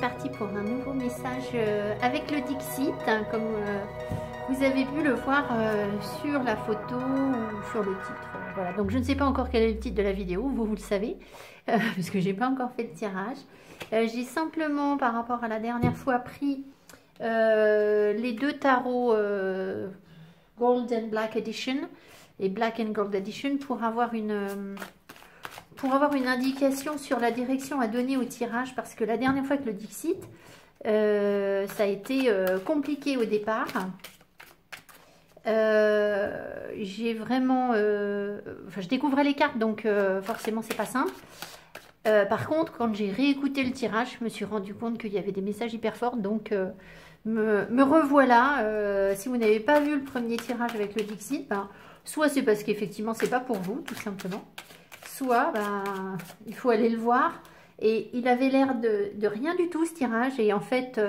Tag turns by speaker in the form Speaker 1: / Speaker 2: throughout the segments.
Speaker 1: partie pour un nouveau message avec le Dixit, hein, comme vous avez pu le voir sur la photo ou sur le titre. Voilà, donc je ne sais pas encore quel est le titre de la vidéo, vous le savez, parce que j'ai pas encore fait de tirage. J'ai simplement, par rapport à la dernière fois, pris les deux tarots Gold and Black Edition et Black and Gold Edition pour avoir une indication sur la direction à donner au tirage, parce que la dernière fois avec le Dixit, ça a été compliqué au départ. J'ai vraiment... enfin, je découvrais les cartes, donc forcément c'est pas simple. Par contre, quand j'ai réécouté le tirage, je me suis rendu compte qu'il y avait des messages hyper forts, donc me revoilà. Si vous n'avez pas vu le premier tirage avec le Dixit, ben, soit c'est parce qu'effectivement c'est pas pour vous, tout simplement, soit ben, il faut aller le voir. Et il avait l'air de rien du tout ce tirage, et en fait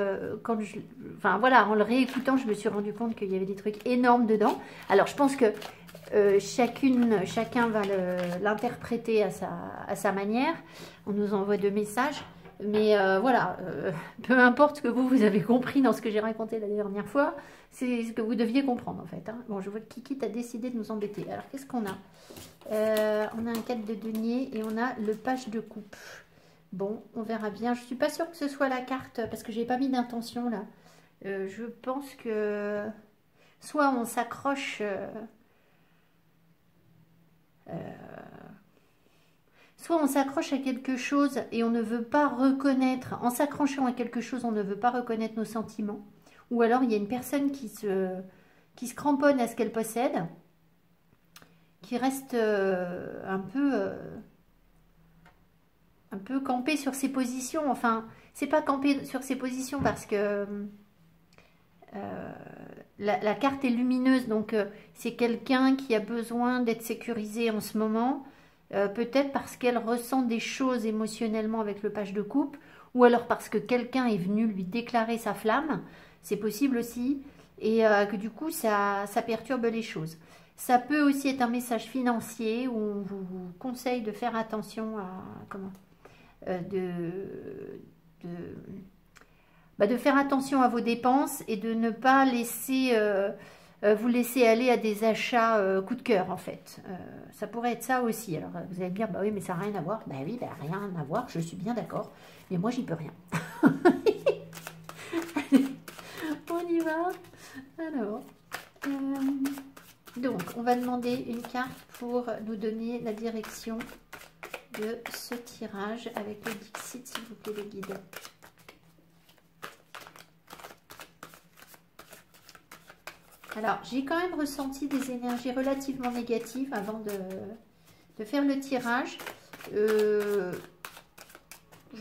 Speaker 1: enfin voilà, en le réécoutant, je me suis rendu compte qu'il y avait des trucs énormes dedans. Alors je pense que chacun va l'interpréter à sa manière. On nous envoie deux messages, mais voilà, peu importe ce que vous avez compris dans ce que j'ai raconté la dernière fois, c'est ce que vous deviez comprendre en fait, hein. Bon, je vois que Kiki a décidé de nous embêter. Alors qu'est-ce qu'on a? On a un 4 de denier et on a le page de coupe. Bon, on verra bien. Je suis pas sûre que ce soit la carte, parce que j'ai pas mis d'intention là. Je pense que soit on s'accroche... soit on s'accroche à quelque chose et on ne veut pas reconnaître, en s'accrochant à quelque chose, on ne veut pas reconnaître nos sentiments. Ou alors il y a une personne qui se cramponne à ce qu'elle possède, qui reste un peu campée sur ses positions. Enfin, c'est pas campée sur ses positions parce que la carte est lumineuse, donc c'est quelqu'un qui a besoin d'être sécurisé en ce moment. Peut-être parce qu'elle ressent des choses émotionnellement avec le page de coupe, ou alors parce que quelqu'un est venu lui déclarer sa flamme, c'est possible aussi, et que du coup ça perturbe les choses. Ça peut aussi être un message financier où on vous conseille de faire attention à de faire attention à vos dépenses et de ne pas laisser vous laisser aller à des achats coup de cœur en fait. Ça pourrait être ça aussi. Alors vous allez me dire, bah oui mais ça n'a rien à voir. Bah oui, bah, rien à voir, je suis bien d'accord. Mais moi j'y peux rien. Allez, on y va. Alors, donc on va demander une carte pour nous donner la direction de ce tirage avec le Dixit, s'il vous plaît, le guide. Alors, j'ai quand même ressenti des énergies relativement négatives avant de faire le tirage. Je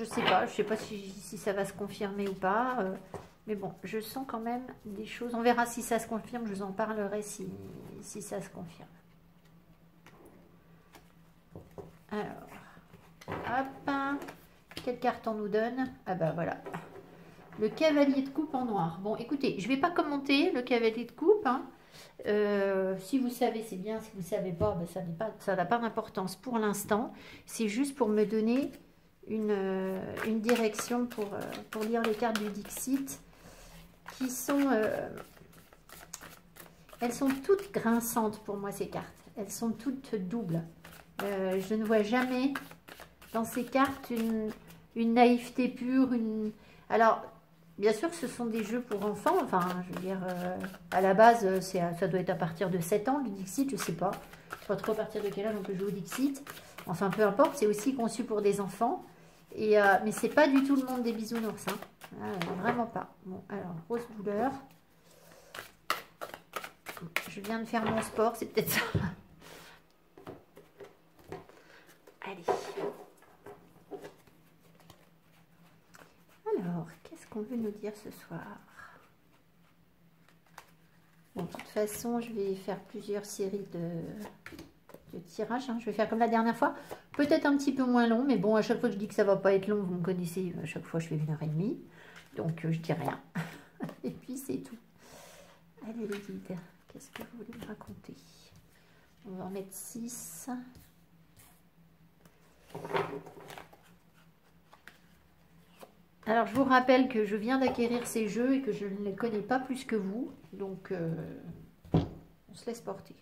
Speaker 1: sais pas si ça va se confirmer ou pas. Mais bon, je sens quand même des choses. On verra si ça se confirme, je vous en parlerai si ça se confirme. Alors, hop, quelle carte on nous donne? Ah bah voilà. Le cavalier de coupe en noir. Bon, écoutez, je ne vais pas commenter le cavalier de coupe, hein. Si vous savez, c'est bien. Si vous ne savez pas, ben, ça n'a pas d'importance pour l'instant. C'est juste pour me donner une direction pour lire les cartes du Dixit, qui sont... elles sont toutes grinçantes pour moi, ces cartes. Elles sont toutes doubles. Je ne vois jamais dans ces cartes une naïveté pure. Alors... Bien sûr, ce sont des jeux pour enfants. Enfin, je veux dire, à la base, ça doit être à partir de 7 ans, le Dixit, je sais pas. Je sais pas trop à partir de quel âge on peut jouer au Dixit. Enfin, peu importe, c'est aussi conçu pour des enfants. Mais c'est pas du tout le monde des bisounours, hein. Vraiment pas. Bon, alors, rose douleur. Je viens de faire mon sport, c'est peut-être ça. Allez. Alors, qu'est-ce qu'on veut nous dire ce soir? Bon, de toute façon, je vais faire plusieurs séries de tirages, hein. Je vais faire comme la dernière fois. Peut-être un petit peu moins long, mais bon, à chaque fois que je dis que ça va pas être long, vous me connaissez, à chaque fois je fais 1h30. Donc, je dis rien. Et puis, c'est tout. Allez, les guides, qu'est-ce que vous voulez me raconter? On va en mettre 6. Alors, je vous rappelle que je viens d'acquérir ces jeux et que je ne les connais pas plus que vous. Donc, on se laisse porter.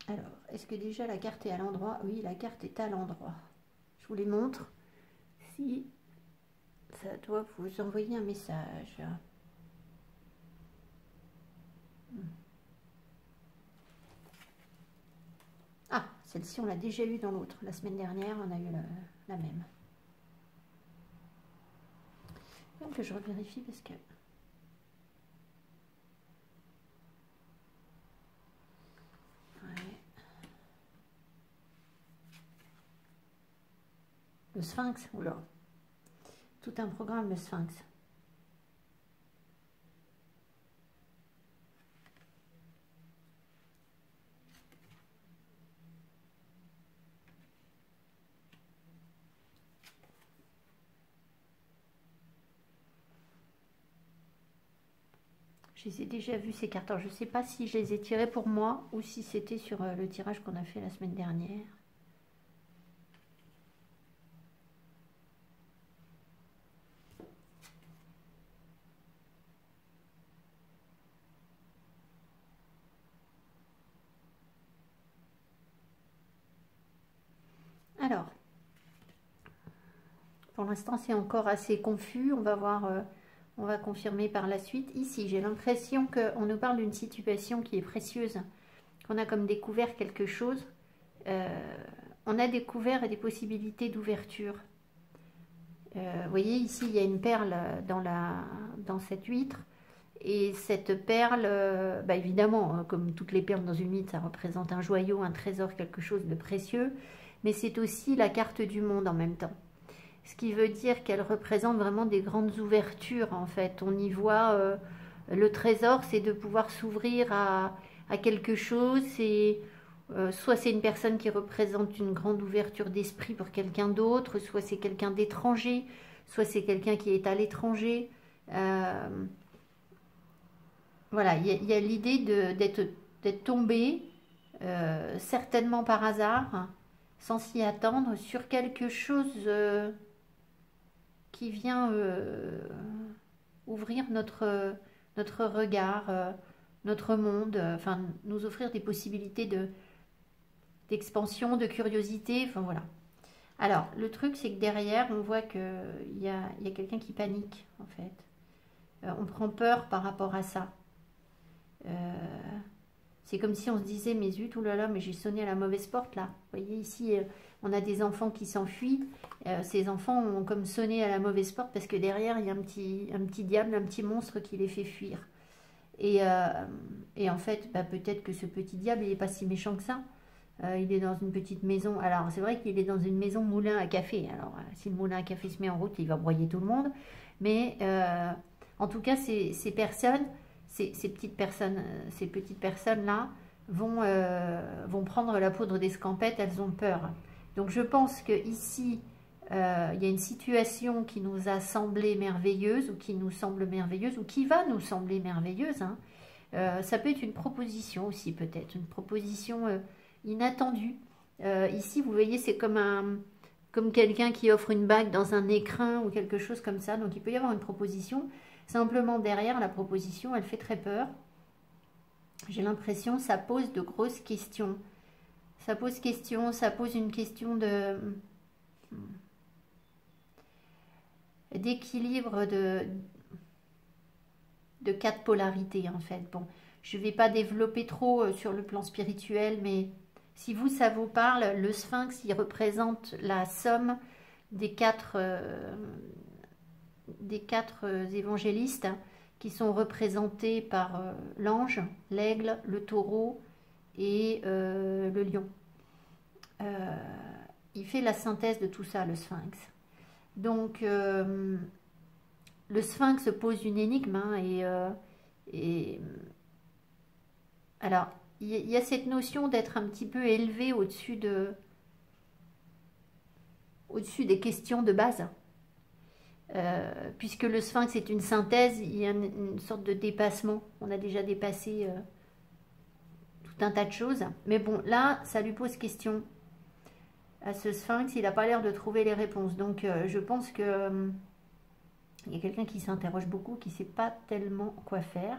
Speaker 1: Alors, est-ce que déjà la carte est à l'endroit? Oui, la carte est à l'endroit. Je vous les montre. Si ça doit vous envoyer un message. Ah, celle-ci, on l'a déjà eue dans l'autre. La semaine dernière, on a eu la même. Même que je revérifie parce que... Ouais. Le Sphinx, oula. Tout un programme, le Sphinx. Je les ai déjà vus ces cartes. Alors, je ne sais pas si je les ai tirés pour moi ou si c'était sur le tirage qu'on a fait la semaine dernière. Alors, pour l'instant, c'est encore assez confus. On va voir, on va confirmer par la suite. Ici, j'ai l'impression qu'on nous parle d'une situation qui est précieuse, qu'on a comme découvert quelque chose. On a découvert des possibilités d'ouverture. Vous voyez, ici, il y a une perle dans cette huître. Et cette perle, bah évidemment, comme toutes les perles dans une huître, ça représente un joyau, un trésor, quelque chose de précieux. Mais c'est aussi la carte du monde en même temps. Ce qui veut dire qu'elle représente vraiment des grandes ouvertures, en fait. On y voit, le trésor, c'est de pouvoir s'ouvrir à quelque chose. Soit c'est une personne qui représente une grande ouverture d'esprit pour quelqu'un d'autre, soit c'est quelqu'un d'étranger, soit c'est quelqu'un qui est à l'étranger. Voilà, il y a l'idée d'être tombé, certainement par hasard, sans s'y attendre, sur quelque chose qui vient ouvrir notre regard, notre monde, enfin nous offrir des possibilités d'expansion, de curiosité, enfin voilà. Alors, le truc, c'est que derrière, on voit qu'il y a quelqu'un qui panique, en fait. On prend peur par rapport à ça. C'est comme si on se disait, mais zut, oulala, mais j'ai sonné à la mauvaise porte là. Vous voyez ici, on a des enfants qui s'enfuient. Ces enfants ont comme sonné à la mauvaise porte parce que derrière, il y a un petit diable, un petit monstre qui les fait fuir. Et en fait, bah, peut-être que ce petit diable, il n'est pas si méchant que ça. Il est dans une petite maison. Alors, c'est vrai qu'il est dans une maison moulin à café. Alors, si le moulin à café se met en route, il va broyer tout le monde. Mais en tout cas, ces personnes... Ces petites personnes-là vont prendre la poudre d'escampette, elles ont peur. Donc je pense qu'ici, il y a une situation qui nous a semblé merveilleuse, ou qui nous semble merveilleuse, ou qui va nous sembler merveilleuse. Hein. Ça peut être une proposition aussi, peut-être, une proposition inattendue. Ici, vous voyez, c'est comme quelqu'un qui offre une bague dans un écrin, ou quelque chose comme ça. Donc il peut y avoir une proposition. Simplement derrière la proposition, elle fait très peur. J'ai l'impression que ça pose de grosses questions. Ça pose une question d'équilibre de quatre polarités en fait. Bon, je ne vais pas développer trop sur le plan spirituel, mais si vous, ça vous parle, le sphinx, il représente la somme des quatre évangélistes qui sont représentés par l'ange, l'aigle, le taureau et le lion. Il fait la synthèse de tout ça, le sphinx. Donc, le sphinx pose une énigme, hein, alors, il y a cette notion d'être un petit peu élevé au-dessus des questions de base. Puisque le sphinx est une synthèse, il y a une sorte de dépassement. On a déjà dépassé tout un tas de choses. Mais bon, là, ça lui pose question. à ce sphinx, il n'a pas l'air de trouver les réponses. Donc je pense que il y a quelqu'un qui s'interroge beaucoup, qui ne sait pas tellement quoi faire.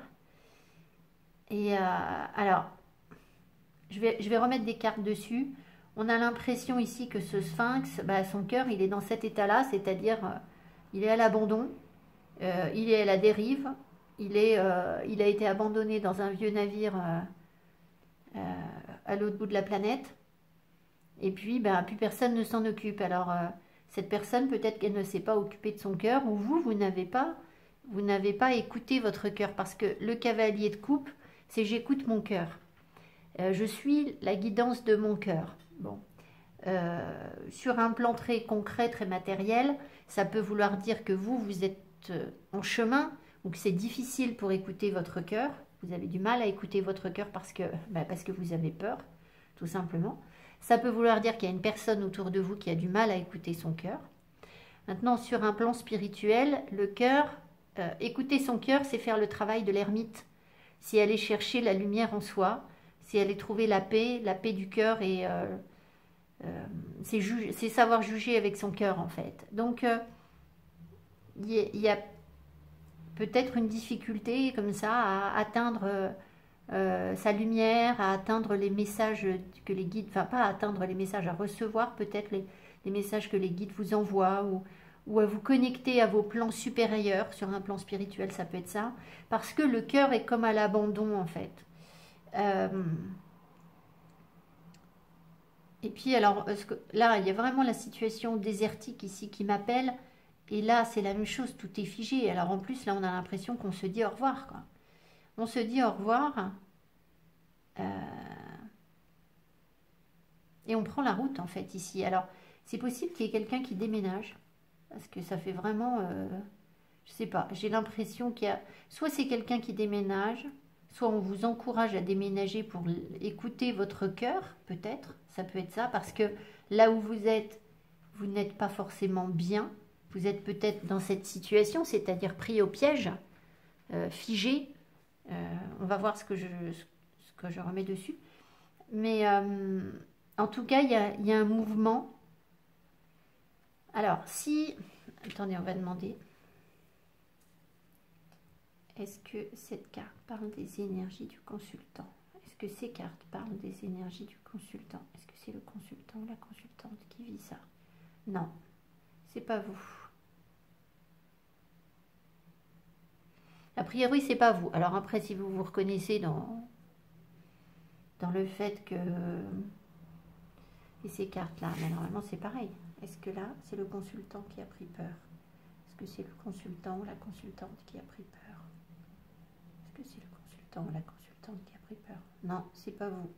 Speaker 1: Et alors, je vais remettre des cartes dessus. On a l'impression ici que ce sphinx, bah, son cœur, il est dans cet état-là, c'est-à-dire il est à l'abandon, il est à la dérive, il a été abandonné dans un vieux navire à l'autre bout de la planète. Et puis, ben, plus personne ne s'en occupe. Alors, cette personne, peut-être qu'elle ne s'est pas occupée de son cœur, ou vous n'avez pas écouté votre cœur. Parce que le cavalier de coupe, c'est j'écoute mon cœur. Je suis la guidance de mon cœur. Bon. Sur un plan très concret, très matériel, ça peut vouloir dire que vous êtes en chemin, ou que c'est difficile pour écouter votre cœur. Vous avez du mal à écouter votre cœur parce que vous avez peur, tout simplement. Ça peut vouloir dire qu'il y a une personne autour de vous qui a du mal à écouter son cœur. Maintenant, sur un plan spirituel, le cœur, écouter son cœur, c'est faire le travail de l'ermite. C'est aller chercher la lumière en soi, c'est aller trouver la paix du cœur, et c'est savoir juger avec son cœur, en fait. Donc, il y a peut-être une difficulté comme ça à atteindre sa lumière, à atteindre les messages que les guides, enfin pas à atteindre les messages, à recevoir peut-être les messages que les guides vous envoient, ou à vous connecter à vos plans supérieurs. Sur un plan spirituel, ça peut être ça, parce que le cœur est comme à l'abandon, en fait. Et puis alors, là, il y a vraiment la situation désertique ici qui m'appelle, et là, c'est la même chose, tout est figé. Alors en plus, là, on a l'impression qu'on se dit au revoir, quoi. On se dit au revoir, et on prend la route, en fait, ici. Alors, c'est possible qu'il y ait quelqu'un qui déménage, parce que ça fait vraiment, je sais pas, j'ai l'impression qu'il y a, soit c'est quelqu'un qui déménage, soit on vous encourage à déménager pour écouter votre cœur, peut-être, ça peut être ça, parce que là où vous n'êtes pas forcément bien, vous êtes peut-être dans cette situation, c'est-à-dire pris au piège, figé. On va voir ce que je remets dessus. Mais en tout cas, il y a un mouvement. Alors, si... Attendez, on va demander. Est-ce que cette carte parle des énergies du consultant? Est-ce que ces cartes parlent des énergies du consultant? Est-ce que c'est le consultant ou la consultante qui vit ça? Non, c'est pas vous. A priori, c'est pas vous. Alors après, si vous vous reconnaissez dans le fait que... Et ces cartes-là, mais normalement, c'est pareil. Est-ce que là, c'est le consultant qui a pris peur? Est-ce que c'est le consultant ou la consultante qui a pris peur? Est-ce que c'est le consultant ou la consultante qui a pris peur? Non, c'est pas vous.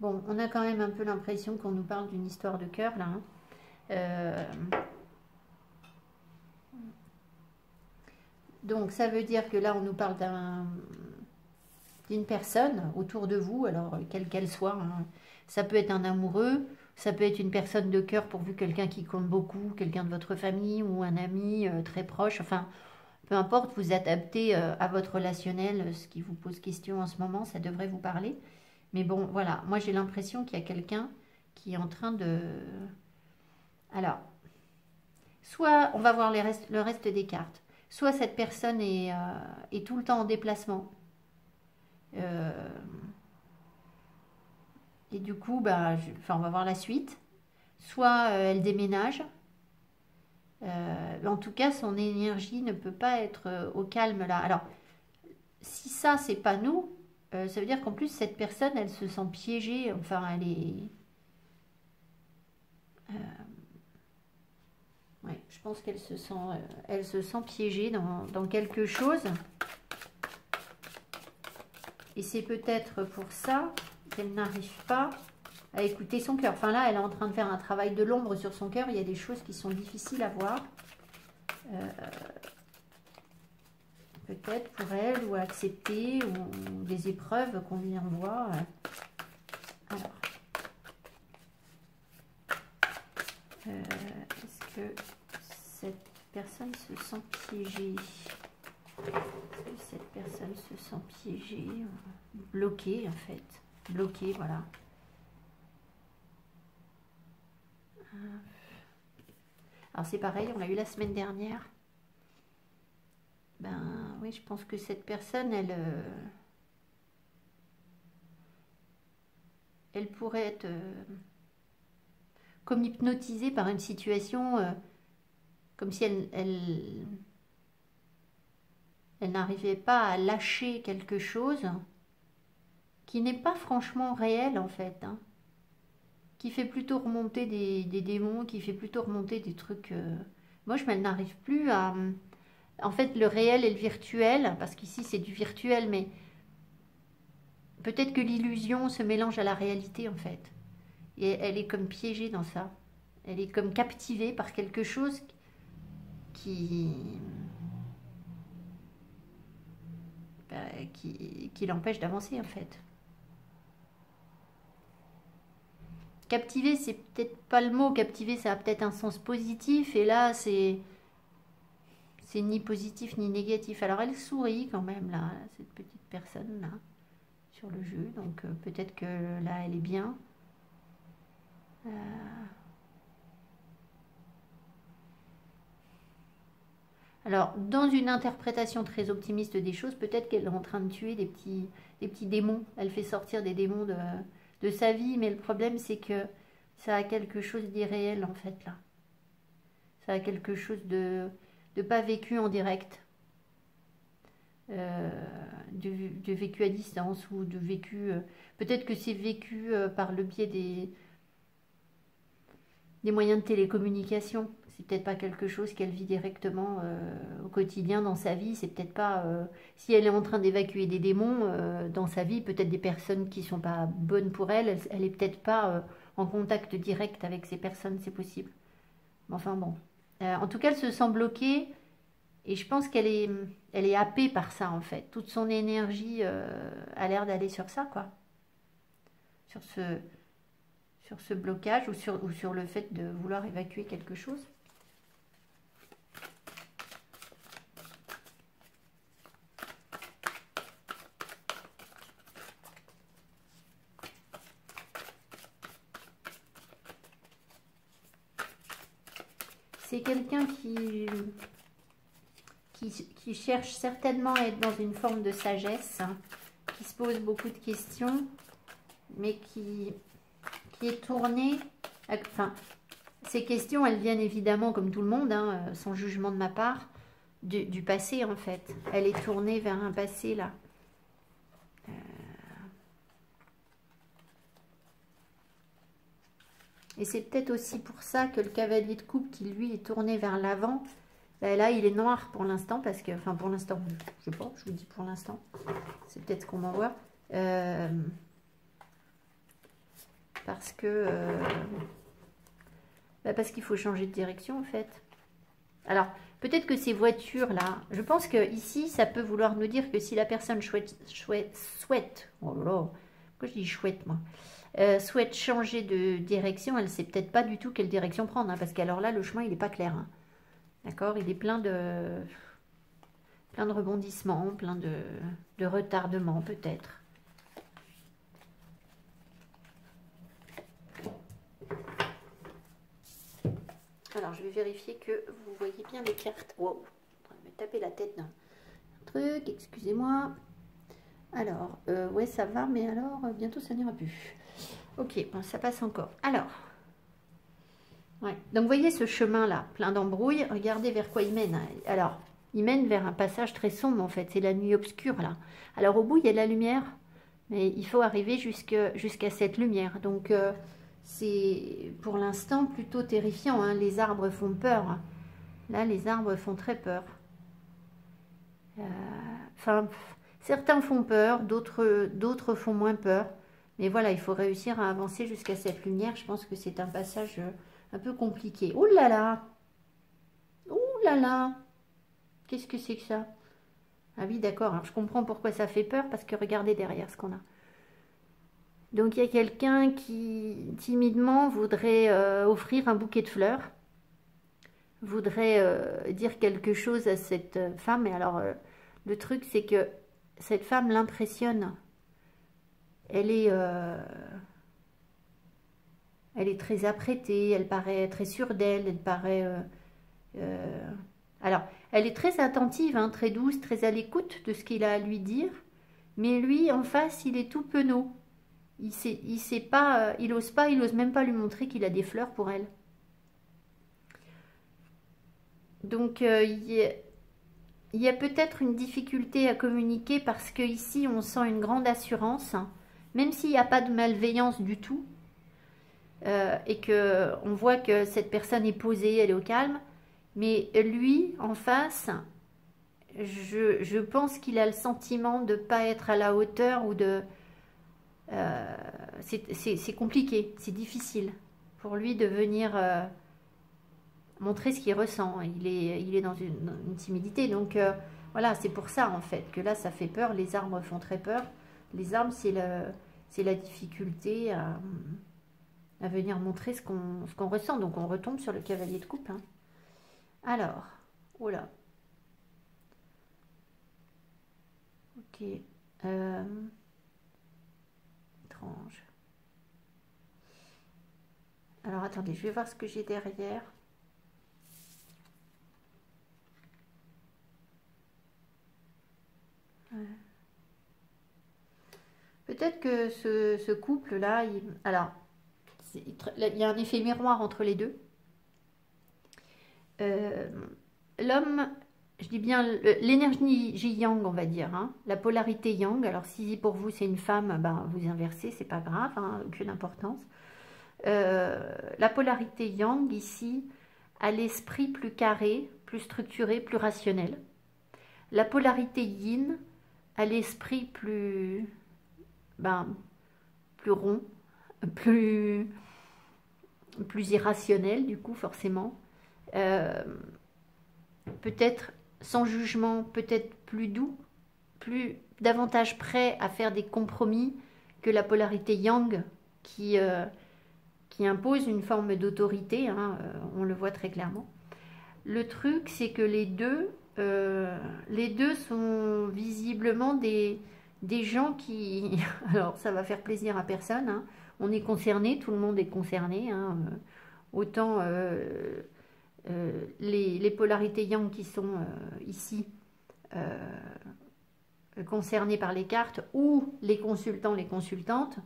Speaker 1: Bon, on a quand même un peu l'impression qu'on nous parle d'une histoire de cœur, là. Donc, ça veut dire que là, on nous parle d'une personne autour de vous, alors quelle qu'elle soit. Hein. Ça peut être un amoureux, ça peut être une personne de cœur, pourvu quelqu'un qui compte beaucoup, quelqu'un de votre famille ou un ami très proche. Enfin, peu importe, vous adaptez à votre relationnel ce qui vous pose question en ce moment, ça devrait vous parler. Mais bon, voilà, moi j'ai l'impression qu'il y a quelqu'un qui est en train de... Alors, soit on va voir le reste des cartes. Soit cette personne est tout le temps en déplacement. Et du coup, bah, on va voir la suite. Soit elle déménage. En tout cas, son énergie ne peut pas être au calme là. Alors, si ça, c'est pas nous, ça veut dire qu'en plus, cette personne, elle se sent piégée. Enfin, elle est... Ouais, je pense qu'elle se sent piégée dans quelque chose. Et c'est peut-être pour ça qu'elle n'arrive pas à écouter son cœur. Enfin là, elle est en train de faire un travail de l'ombre sur son cœur. Il y a des choses qui sont difficiles à voir. Peut-être pour elle, ou à accepter, ou des épreuves qu'on lui envoie. Alors. Est-ce que cette personne se sent piégée? Est-ce que cette personne se sent piégée? Bloquée, en fait. Bloquée, voilà. Alors c'est pareil, on l'a eu la semaine dernière. Ben oui, je pense que cette personne, elle pourrait être comme hypnotisée par une situation, comme si elle n'arrivait pas à lâcher quelque chose qui n'est pas franchement réel en fait, hein, qui fait plutôt remonter des démons, qui fait plutôt remonter des trucs. Moi, je n'arrive plus à. En fait, le réel et le virtuel, parce qu'ici c'est du virtuel, mais peut-être que l'illusion se mélange à la réalité en fait. Et elle est comme piégée dans ça. Elle est comme captivée par quelque chose qui, qui l'empêche d'avancer en fait. Captiver, c'est peut-être pas le mot. Captiver, ça a peut-être un sens positif. Et là, c'est ni positif ni négatif. Alors, elle sourit quand même, là, cette petite personne-là, sur le jeu. Donc, peut-être que là, elle est bien. Alors, dans une interprétation très optimiste des choses, peut-être qu'elle est en train de tuer des petits démons. Elle fait sortir des démons de sa vie, mais le problème, c'est que ça a quelque chose d'irréel, en fait, là. Ça a quelque chose de pas vécu en direct. De vécu à distance ou de vécu... peut-être que c'est vécu par le biais des moyens de télécommunication. C'est peut-être pas quelque chose qu'elle vit directement au quotidien dans sa vie. C'est peut-être pas... si elle est en train d'évacuer des démons dans sa vie, peut-être des personnes qui sont pas bonnes pour elle, elle est peut-être pas en contact direct avec ces personnes, c'est possible. Enfin bon. En tout cas, elle se sent bloquée et je pense qu'elle est happée par ça en fait. Toute son énergie a l'air d'aller sur ça, quoi. Sur ce blocage ou sur le fait de vouloir évacuer quelque chose. C'est quelqu'un qui cherche certainement à être dans une forme de sagesse, hein, qui se pose beaucoup de questions, mais qui est tourné. Enfin, ces questions, elles viennent évidemment, comme tout le monde, hein, sans jugement de ma part, du passé en fait. Elle est tournée vers un passé là. Et c'est peut-être aussi pour ça que le cavalier de coupe qui lui est tourné vers l'avant, ben là il est noir pour l'instant, parce que, enfin pour l'instant, je sais pas, je vous dis pour l'instant, c'est peut-être ce qu'on m'envoie. Parce que parce qu'il faut changer de direction en fait. Alors peut-être que ces voitures là, je pense que ici ça peut vouloir nous dire que si la personne souhaite oh là là, pourquoi je dis chouette moi, souhaite changer de direction, elle sait peut-être pas du tout quelle direction prendre, hein, parce qu'alors là le chemin il n'est pas clair, hein. D'accord, il est plein de rebondissements, plein de retardements peut-être. Alors, je vais vérifier que vous voyez bien les cartes. Wow, je suis en train de me taper la tête d'un truc, excusez-moi. Alors, ouais, ça va, mais alors, bientôt, ça n'ira plus. Ok, bon, ça passe encore. Alors, ouais. Donc, vous voyez ce chemin-là, plein d'embrouilles. Regardez vers quoi il mène. Alors, il mène vers un passage très sombre, en fait. C'est la nuit obscure, là. Alors, au bout, il y a de la lumière, mais il faut arriver jusqu'à cette lumière. Donc, c'est pour l'instant plutôt terrifiant, hein. Les arbres font peur. Là, les arbres font très peur. Enfin, certains font peur, d'autres font moins peur. Mais voilà, il faut réussir à avancer jusqu'à cette lumière. Je pense que c'est un passage un peu compliqué. Ouh là là! Ouh là là! Qu'est-ce que c'est que ça? Ah oui, d'accord. Alors, je comprends pourquoi ça fait peur, parce que regardez derrière ce qu'on a. Donc, il y a quelqu'un qui, timidement, voudrait offrir un bouquet de fleurs. Voudrait dire quelque chose à cette femme. Et alors, le truc, c'est que cette femme l'impressionne. Elle est... elle est très apprêtée, elle paraît très sûre d'elle, elle paraît... alors, elle est très attentive, hein, très douce, très à l'écoute de ce qu'il a à lui dire. Mais lui, en face, il est tout penaud. Il sait pas, il ose pas, il ose même pas lui montrer qu'il a des fleurs pour elle. Donc, il y a peut-être une difficulté à communiquer parce qu'ici, on sent une grande assurance, hein, même s'il n'y a pas de malveillance du tout, et qu'on voit que cette personne est posée, elle est au calme, mais lui, en face, je pense qu'il a le sentiment de ne pas être à la hauteur ou de... c'est compliqué, c'est difficile pour lui de venir montrer ce qu'il ressent. Il est dans une timidité, donc voilà, c'est pour ça en fait que là ça fait peur. Les arbres font très peur. Les arbres, c'est la difficulté à venir montrer ce qu'on ressent. Donc on retombe sur le cavalier de coupe, hein. Alors, oh là, ok, étrange. Alors attendez, je vais voir ce que j'ai derrière. Peut-être que ce couple-là, alors, il y a un effet miroir entre les deux. L'homme, je dis bien l'énergie yang, on va dire, hein, la polarité yang. Alors si pour vous c'est une femme, ben, vous inversez, c'est pas grave, hein, aucune importance. La polarité yang ici a l'esprit plus carré, plus structuré, plus rationnel. La polarité yin a l'esprit plus rond, plus irrationnel du coup forcément. Peut-être sans jugement, peut-être plus doux, davantage prêt à faire des compromis que la polarité yang qui impose une forme d'autorité, hein, on le voit très clairement. Le truc, c'est que les deux sont visiblement des gens qui... Alors, ça va faire plaisir à personne, hein. On est concerné, tout le monde est concerné, hein. Autant les polarités yang qui sont ici concernés par les cartes, ou les consultants, les consultantes,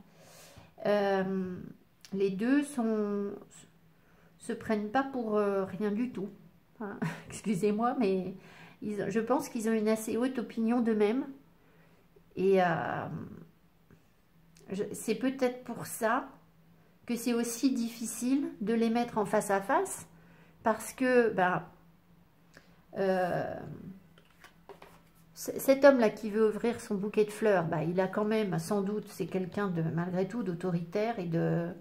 Speaker 1: les deux se prennent pas pour rien du tout. Enfin, excusez-moi, mais je pense qu'ils ont une assez haute opinion d'eux-mêmes. Et c'est peut-être pour ça que c'est aussi difficile de les mettre en face à face, parce que cet homme-là qui veut ouvrir son bouquet de fleurs, il a quand même, sans doute, c'est quelqu'un de, malgré tout, d'autoritaire et de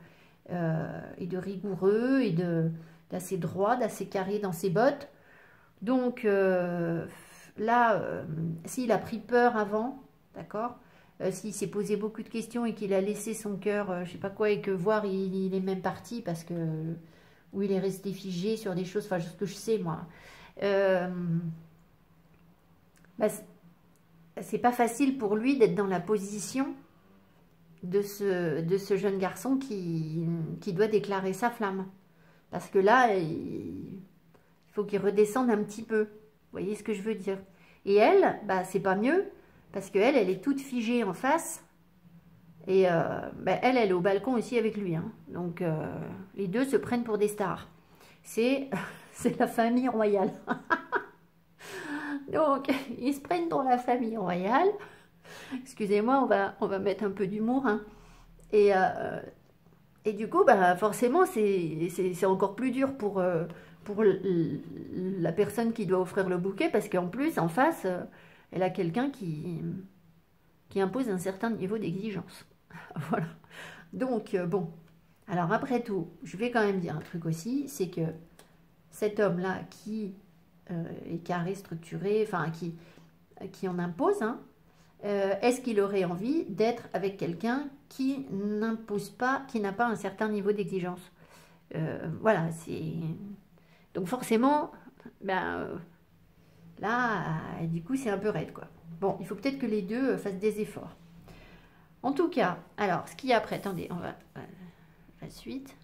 Speaker 1: rigoureux et d'assez droit, d'assez carré dans ses bottes. Donc là, s'il a pris peur avant, d'accord, s'il s'est posé beaucoup de questions et qu'il a laissé son cœur, je sais pas quoi, et que voir, il est même parti parce que, ou il est resté figé sur des choses, enfin, ce que je sais, moi. C'est pas facile pour lui d'être dans la position de ce jeune garçon qui doit déclarer sa flamme. Parce que là, il faut qu'il redescende un petit peu. Vous voyez ce que je veux dire? Et elle, c'est pas mieux, parce qu'elle, elle est toute figée en face. Et elle est au balcon aussi avec lui, hein. Donc, les deux se prennent pour des stars. C'est la famille royale. Donc, ils se prennent dans la famille royale. Excusez-moi, on va mettre un peu d'humour, hein. Et du coup, forcément, c'est encore plus dur pour la personne qui doit offrir le bouquet, parce qu'en plus, en face, elle a quelqu'un qui impose un certain niveau d'exigence. Voilà. Donc, bon. Alors, après tout, je vais quand même dire un truc aussi, c'est que cet homme-là qui est carré, structuré, enfin, qui en impose, hein, est-ce qu'il aurait envie d'être avec quelqu'un qui n'impose pas, qui n'a pas un certain niveau d'exigence? Voilà, c'est... Donc forcément, là, du coup, c'est un peu raide, quoi. Bon, il faut peut-être que les deux fassent des efforts. En tout cas, alors, ce qu'il y a après, attendez, on va la suite.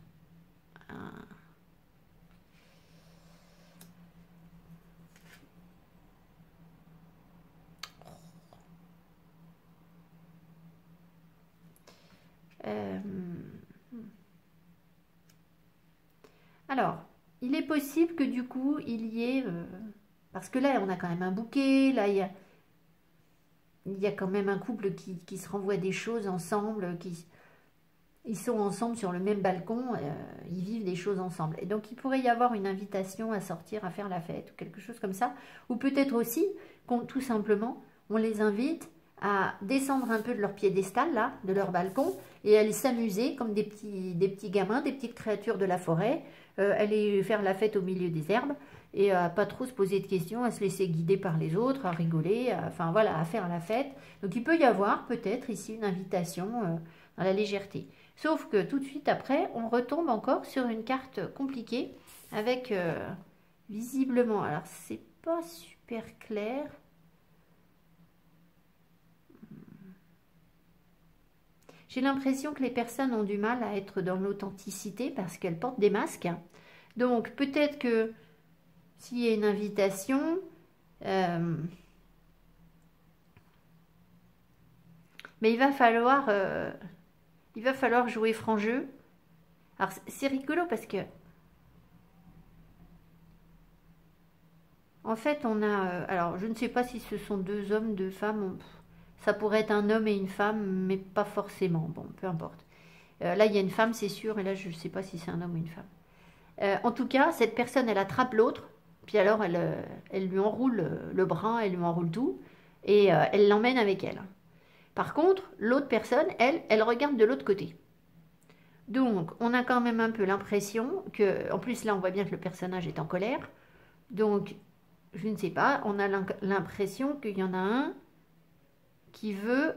Speaker 1: Alors, il est possible que du coup, il y ait... parce que là, on a quand même un bouquet, là, il y a quand même un couple qui se renvoie des choses ensemble, ils sont ensemble sur le même balcon, ils vivent des choses ensemble. Et donc, il pourrait y avoir une invitation à sortir, à faire la fête, ou quelque chose comme ça. Ou peut-être aussi, tout simplement, on les invite à descendre un peu de leur piédestal, là, de leur balcon, et aller s'amuser comme des petits gamins, des petites créatures de la forêt, aller faire la fête au milieu des herbes, et à pas trop se poser de questions, à se laisser guider par les autres, à rigoler, enfin voilà, à faire la fête. Donc il peut y avoir peut-être ici une invitation dans la légèreté. Sauf que tout de suite après, on retombe encore sur une carte compliquée avec visiblement, alors c'est pas super clair. J'ai l'impression que les personnes ont du mal à être dans l'authenticité parce qu'elles portent des masques. Donc peut-être que s'il y a une invitation, mais il va falloir jouer franc jeu. Alors c'est rigolo parce que en fait on a, alors je ne sais pas si ce sont deux hommes, deux femmes, ça pourrait être un homme et une femme, mais pas forcément, bon peu importe. Là il y a une femme c'est sûr, et là je ne sais pas si c'est un homme ou une femme. En tout cas, cette personne elle attrape l'autre, puis alors elle lui enroule le bras, elle lui enroule tout, et elle l'emmène avec elle. Par contre, l'autre personne, elle regarde de l'autre côté. Donc, on a quand même un peu l'impression que, en plus là, on voit bien que le personnage est en colère. Donc, je ne sais pas, on a l'impression qu'il y en a un qui veut,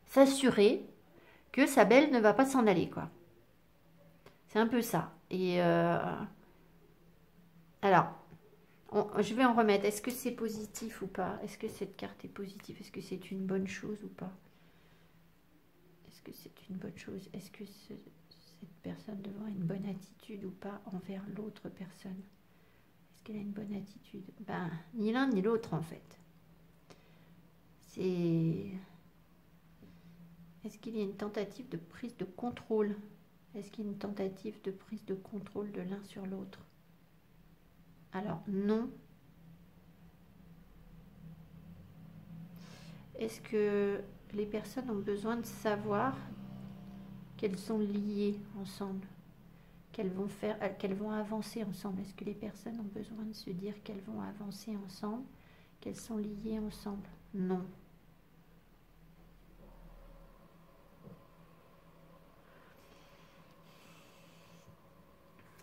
Speaker 1: s'assurer que sa belle ne va pas s'en aller, quoi. C'est un peu ça. Et alors, je vais en remettre. Est-ce que c'est positif ou pas? Est-ce que cette carte est positive? Est-ce que c'est une bonne chose ou pas? Est-ce que c'est une bonne chose? Est-ce que cette personne devrait avoir une bonne attitude ou pas envers l'autre personne? Est-ce qu'elle a une bonne attitude? Ben, ni l'un ni l'autre en fait. C'est... Est-ce qu'il y a une tentative de prise de contrôle? Est-ce qu'il y a une tentative de prise de contrôle de l'un sur l'autre? Alors, non. Est-ce que les personnes ont besoin de savoir qu'elles sont liées ensemble, qu'elles vont avancer ensemble? Est-ce que les personnes ont besoin de se dire qu'elles vont avancer ensemble, qu'elles sont liées ensemble? Non.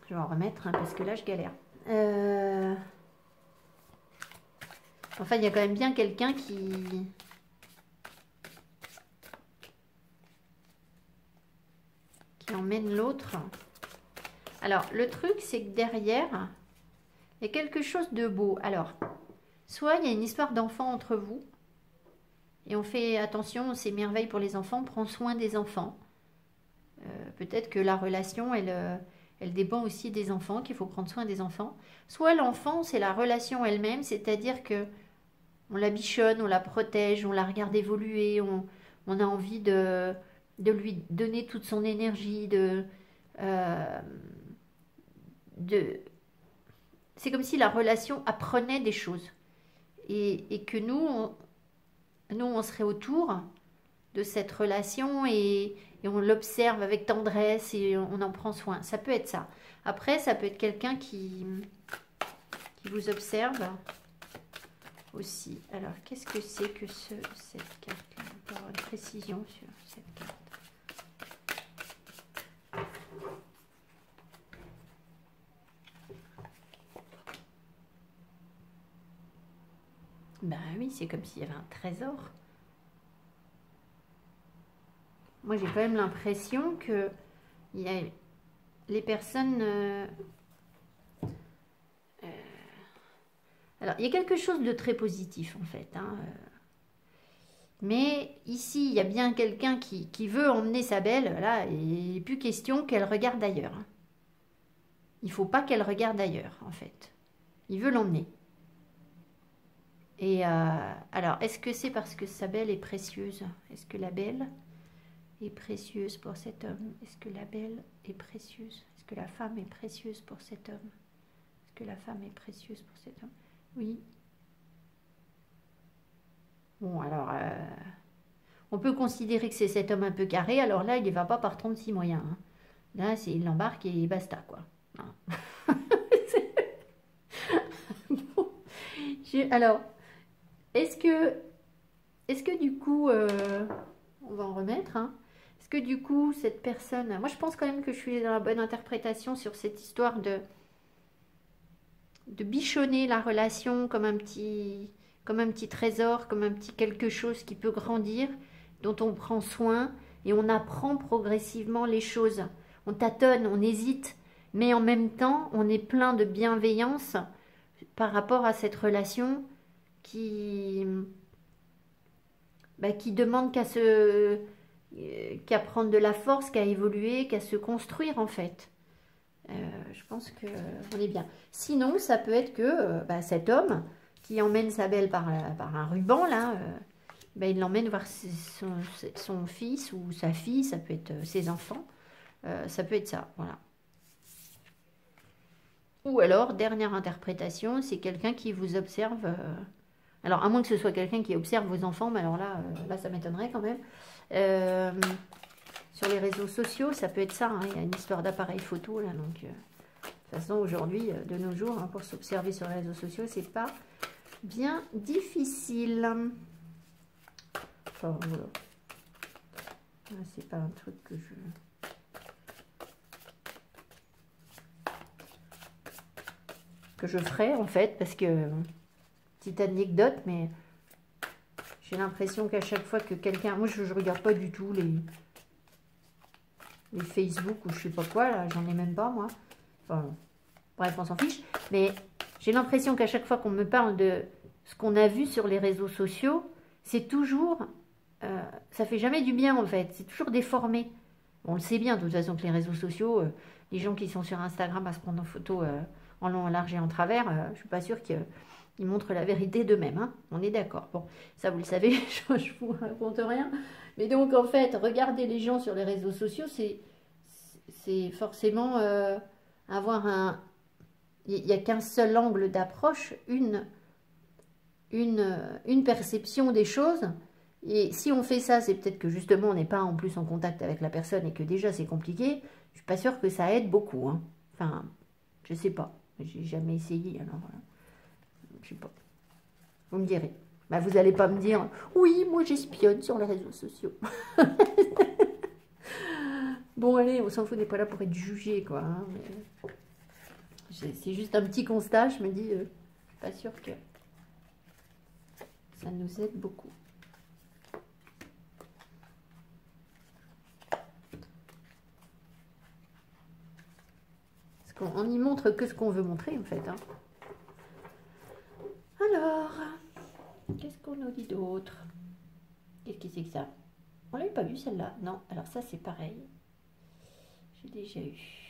Speaker 1: Je vais en remettre, hein, parce que là, je galère. Enfin, il y a quand même bien quelqu'un qui emmène l'autre. Alors, le truc, c'est que derrière, il y a quelque chose de beau. Alors, soit il y a une histoire d'enfant entre vous, et on fait attention, c'est merveille pour les enfants, on prend soin des enfants. Peut-être que la relation, elle dépend aussi des enfants, qu'il faut prendre soin des enfants. Soit l'enfant, c'est la relation elle-même, c'est-à-dire que on la bichonne, on la protège, on la regarde évoluer, on a envie de lui donner toute son énergie, c'est comme si la relation apprenait des choses. Et que nous, on serait autour de cette relation et on l'observe avec tendresse et on en prend soin. Ça peut être ça. Après, ça peut être quelqu'un qui vous observe aussi. Alors, qu'est-ce que c'est que cette carte-là? On peut avoir une précision sur cette carte. Ben oui, c'est comme s'il y avait un trésor. Moi, j'ai quand même l'impression que les personnes... alors, il y a quelque chose de très positif, en fait. Hein, Mais ici, il y a bien quelqu'un qui veut emmener sa belle, là, et il n'est plus question qu'elle regarde ailleurs. Il ne faut pas qu'elle regarde ailleurs, en fait. Il veut l'emmener. Et alors, est-ce que c'est parce que sa belle est précieuse? Est-ce que la belle est précieuse pour cet homme? Est-ce que la belle est précieuse? Est-ce que la femme est précieuse pour cet homme? Est-ce que la femme est précieuse pour cet homme? Oui. Bon, alors, on peut considérer que c'est cet homme un peu carré. Alors là, il ne va pas par 36 moyens. Hein. Là, il l'embarque et basta, quoi. Hein. Bon, alors, est-ce que du coup, on va en remettre, hein. Est-ce que du coup, cette personne... Moi, je pense quand même que je suis dans la bonne interprétation sur cette histoire de bichonner la relation comme un petit trésor, comme un petit quelque chose qui peut grandir, dont on prend soin et on apprend progressivement les choses. On tâtonne, on hésite, mais en même temps, on est plein de bienveillance par rapport à cette relation qui demande qu'à prendre de la force, qu'à évoluer, qu'à se construire en fait. Je pense qu'on est bien. Sinon, ça peut être que cet homme qui emmène sa belle par un ruban, là, il l'emmène voir son fils ou sa fille, ça peut être ses enfants, ça peut être ça, voilà. Ou alors, dernière interprétation, c'est quelqu'un qui vous observe. Alors, à moins que ce soit quelqu'un qui observe vos enfants, mais alors là, ça m'étonnerait quand même. Sur les réseaux sociaux, ça peut être ça. Hein, il y a une histoire d'appareil photo, là, donc... de toute façon, aujourd'hui, de nos jours, hein, pour s'observer sur les réseaux sociaux, c'est pas bien difficile. Enfin, voilà. C'est pas un truc que je ferais, en fait, parce que... Petite anecdote, mais... J'ai l'impression qu'à chaque fois que quelqu'un... Moi, je regarde pas du tout les Facebook ou je sais pas quoi, là. J'en ai même pas, moi. Enfin... Bref, on s'en fiche. Mais j'ai l'impression qu'à chaque fois qu'on me parle de ce qu'on a vu sur les réseaux sociaux, c'est toujours... ça fait jamais du bien, en fait. C'est toujours déformé. On le sait bien, de toute façon, que les réseaux sociaux, les gens qui sont sur Instagram à se prendre en photo en long, en large et en travers, je suis pas sûre qu'ils montrent la vérité d'eux-mêmes. Hein. On est d'accord. Bon, ça, vous le savez, je vous raconte rien. Mais donc, en fait, regarder les gens sur les réseaux sociaux, c'est forcément avoir un... Il n'y a qu'un seul angle d'approche, une perception des choses. Et si on fait ça, c'est peut-être que justement, on n'est pas en plus en contact avec la personne et que déjà, c'est compliqué. Je suis pas sûre que ça aide beaucoup. Hein. Enfin, je sais pas. J'ai jamais essayé, alors voilà. Je sais pas. Vous me direz. Bah, vous n'allez pas me dire, oui, moi, j'espionne sur les réseaux sociaux. Bon, allez, on s'en fout, on n'est pas là pour être jugé, quoi. Hein, mais... C'est juste un petit constat, je me dis, je suis pas sûre que ça nous aide beaucoup. Parce qu'on n'y montre que ce qu'on veut montrer, en fait. Hein. Alors, qu'est-ce qu'on nous dit d'autre? Qu'est-ce que c'est que ça? On l'avait pas vu, celle-là. Non, alors ça, c'est pareil. J'ai déjà eu.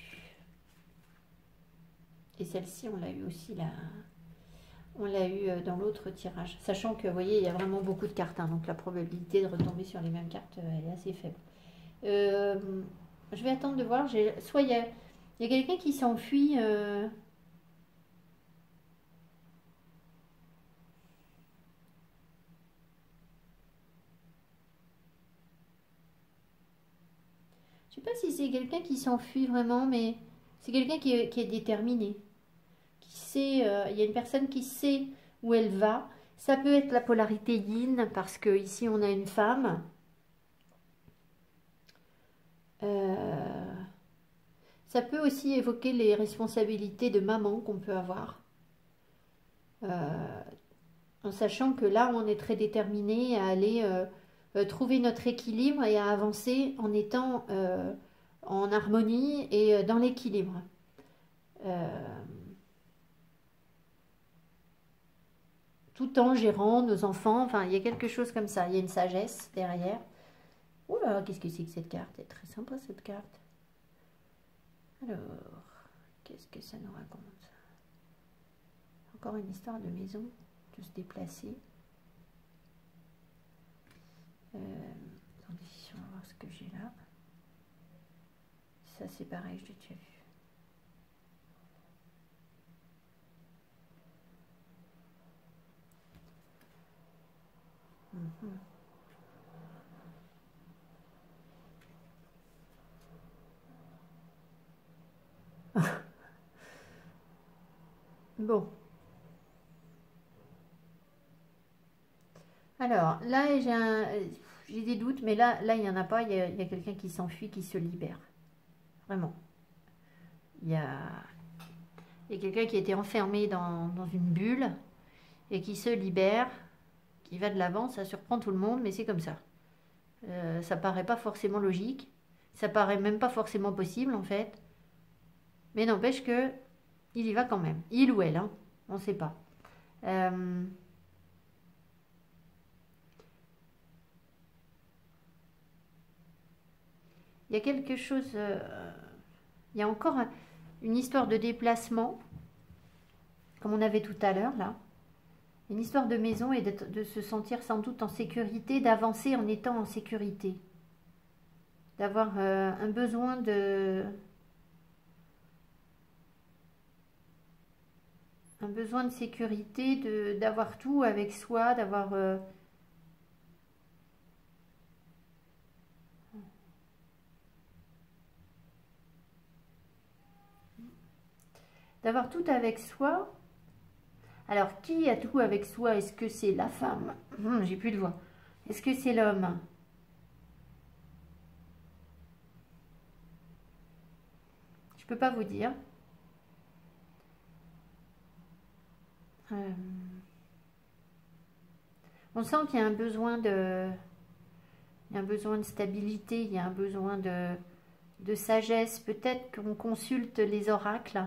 Speaker 1: Et celle-ci, on l'a eu aussi là. On l'a eu dans l'autre tirage. Sachant que, vous voyez, il y a vraiment beaucoup de cartes. Hein, donc la probabilité de retomber sur les mêmes cartes, elle est assez faible. Je vais attendre de voir. Soit il y a quelqu'un qui s'enfuit. Je sais pas si c'est quelqu'un qui s'enfuit vraiment, mais c'est quelqu'un qui est déterminé. Il y a une personne qui sait où elle va. Ça peut être la polarité yin, parce que ici on a une femme. Ça peut aussi évoquer les responsabilités de maman qu'on peut avoir. En sachant que là, on est très déterminé à aller trouver notre équilibre et à avancer en étant en harmonie et dans l'équilibre. tout en gérant nos enfants. Enfin, il y a quelque chose comme ça. Il y a une sagesse derrière. Oula, qu'est-ce que c'est que cette carte? Elle est très sympa cette carte. Alors, qu'est-ce que ça nous raconte? Encore une histoire de maison, de se déplacer. Attendez, on va voir ce que j'ai là. Ça c'est pareil, je l'ai déjà vu. Bon. Alors, là, j'ai des doutes, mais là, il n'y en a pas. Il y a quelqu'un qui s'enfuit, qui se libère. Vraiment. Il y a quelqu'un qui a été enfermé dans une bulle et qui se libère, qui va de l'avant. Ça surprend tout le monde, mais c'est comme ça. Ça paraît pas forcément logique. Ça paraît même pas forcément possible, en fait. Mais n'empêche que il y va quand même. Il ou elle, hein, on ne sait pas. Il y a quelque chose... il y a encore une histoire de déplacement, comme on avait tout à l'heure, là. Une histoire de maison et de se sentir sans doute en sécurité, d'avancer en étant en sécurité. D'avoir un besoin de... Un besoin de sécurité, d'avoir tout avec soi, d'avoir... d'avoir tout avec soi. Alors, qui a tout avec soi? Est-ce que c'est la femme? J'ai plus de voix. Est-ce que c'est l'homme? Je peux pas vous dire. On sent qu'il y a un besoin de... Il y a un besoin de stabilité, il y a un besoin de sagesse. Peut-être qu'on consulte les oracles.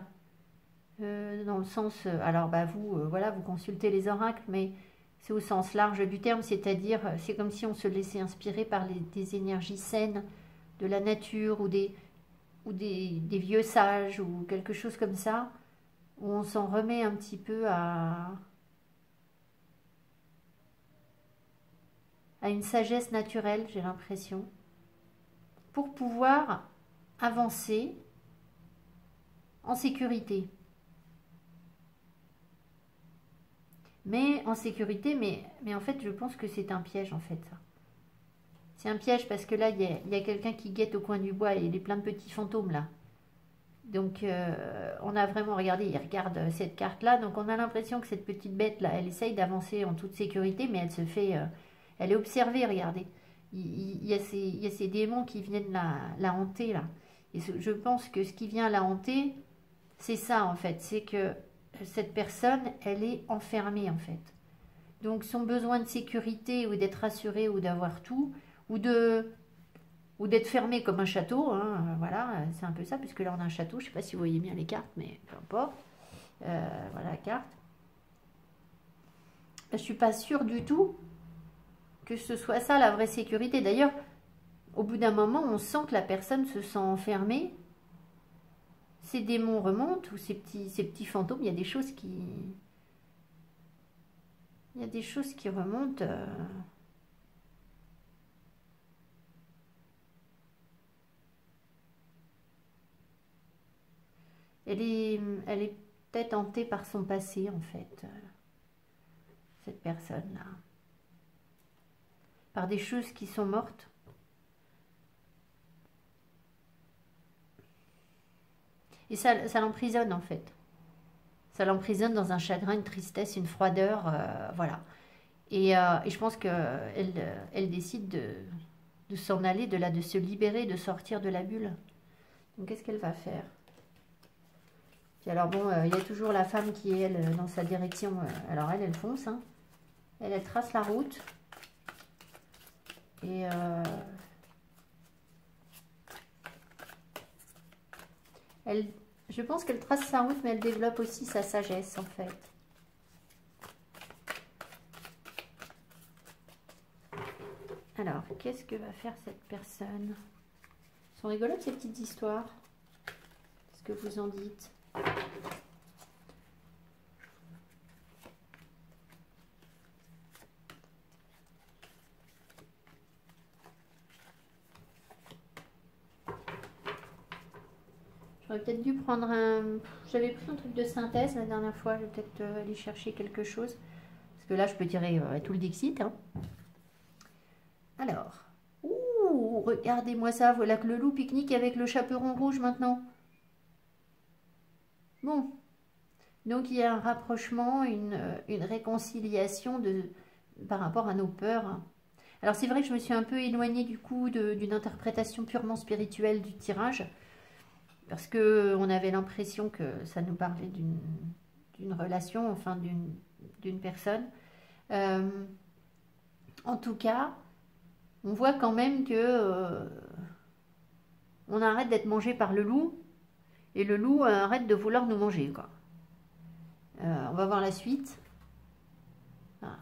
Speaker 1: Dans le sens, alors bah vous, voilà, vous consultez les oracles, mais c'est au sens large du terme, c'est-à-dire, c'est comme si on se laissait inspirer par des énergies saines de la nature ou des vieux sages ou quelque chose comme ça, où on s'en remet un petit peu à une sagesse naturelle, j'ai l'impression, pour pouvoir avancer en sécurité. Mais en sécurité, mais en fait, je pense que c'est un piège, en fait, ça. C'est un piège parce que là, il y a quelqu'un qui guette au coin du bois et il est plein de petits fantômes, là. Donc, on a vraiment regardé, il regarde cette carte-là, donc on a l'impression que cette petite bête-là, elle essaye d'avancer en toute sécurité, mais elle se fait... elle est observée, regardez. Il y a ces démons qui viennent la hanter, là. Et je pense que ce qui vient la hanter, c'est ça, en fait. C'est que cette personne, elle est enfermée, en fait. Donc, son besoin de sécurité, ou d'être rassurée, ou d'avoir tout, ou d'être fermé comme un château, hein, voilà, c'est un peu ça, puisque là, on a un château. Je ne sais pas si vous voyez bien les cartes, mais peu importe. Voilà la carte. Je ne suis pas sûre du tout que ce soit ça la vraie sécurité. D'ailleurs, au bout d'un moment, on sent que la personne se sent enfermée. Ces démons remontent, ou ces petits fantômes, il y a des choses qui... Il y a des choses qui remontent. Elle est peut-être hantée par son passé, en fait, cette personne-là. Par des choses qui sont mortes. Et ça l'emprisonne, en fait. Ça l'emprisonne dans un chagrin, une tristesse, une froideur, voilà. Et je pense qu'elle décide de s'en aller, de se libérer, de sortir de la bulle. Donc, qu'est-ce qu'elle va faire? Puis alors, bon, il y a toujours la femme qui est, elle, dans sa direction. Alors, elle fonce, hein. Elle trace la route. Et... je pense qu'elle trace sa route, mais elle développe aussi sa sagesse, en fait. Alors, qu'est-ce que va faire cette personne? Elles sont rigolotes ces petites histoires. Qu'est-ce que vous en dites? J'aurais peut-être dû prendre un... J'avais pris un truc de synthèse la dernière fois. Je vais peut-être aller chercher quelque chose. Parce que là, je peux tirer tout le Dixit. Hein. Alors. Ouh, regardez-moi ça. Voilà que le loup pique-nique avec le chaperon rouge maintenant. Bon. Donc, il y a un rapprochement, une réconciliation par rapport à nos peurs. Alors, c'est vrai que je me suis un peu éloignée du coup d'une interprétation purement spirituelle du tirage. Parce qu'on avait l'impression que ça nous parlait d'une relation, enfin d'une personne. En tout cas, on voit quand même que on arrête d'être mangé par le loup et le loup arrête de vouloir nous manger, quoi. On va voir la suite. Ah.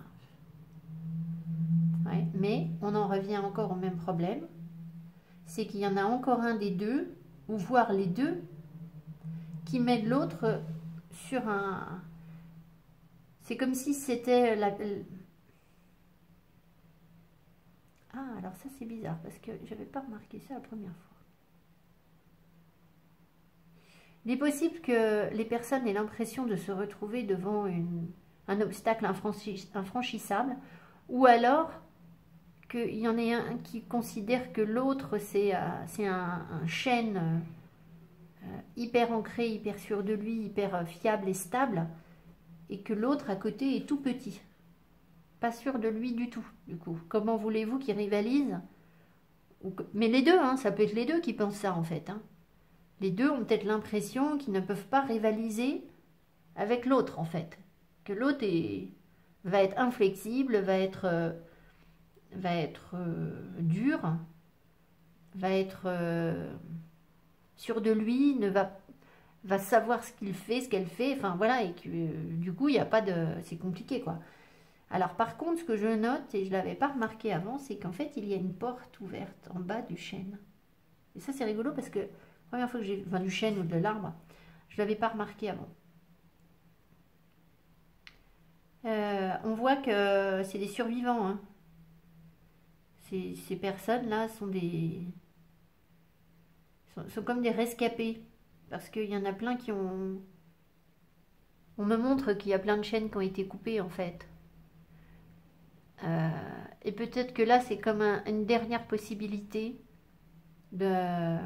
Speaker 1: Ouais, mais on en revient encore au même problème. C'est qu'il y en a encore un des deux, ou voire les deux, qui met l'autre sur un... C'est comme si c'était la... Ah, alors ça c'est bizarre, parce que je n'avais pas remarqué ça la première fois. Il est possible que les personnes aient l'impression de se retrouver devant un obstacle infranchissable, ou alors qu'il y en ait un qui considère que l'autre c'est un chêne hyper ancré, hyper sûr de lui, hyper fiable et stable, et que l'autre à côté est tout petit, pas sûr de lui du tout. Du coup, comment voulez-vous qu'ils rivalisent? Mais les deux, hein, ça peut être les deux qui pensent ça en fait. Hein. Les deux ont peut-être l'impression qu'ils ne peuvent pas rivaliser avec l'autre en fait, que l'autre va être inflexible, va être dur, va être sûr de lui, va savoir ce qu'il fait, ce qu'elle fait, enfin voilà, et que du coup, il n'y a pas de... c'est compliqué, quoi. Alors, par contre, ce que je note, et je ne l'avais pas remarqué avant, c'est qu'en fait, il y a une porte ouverte en bas du chêne. Et ça, c'est rigolo parce que, la première fois que j'ai... Enfin, du chêne ou de l'arbre, je ne l'avais pas remarqué avant. On voit que c'est des survivants, hein. Ces personnes-là sont sont comme des rescapés. Parce qu'il y en a plein qui ont... On me montre qu'il y a plein de chaînes qui ont été coupées, en fait. Et peut-être que là, c'est comme une dernière possibilité de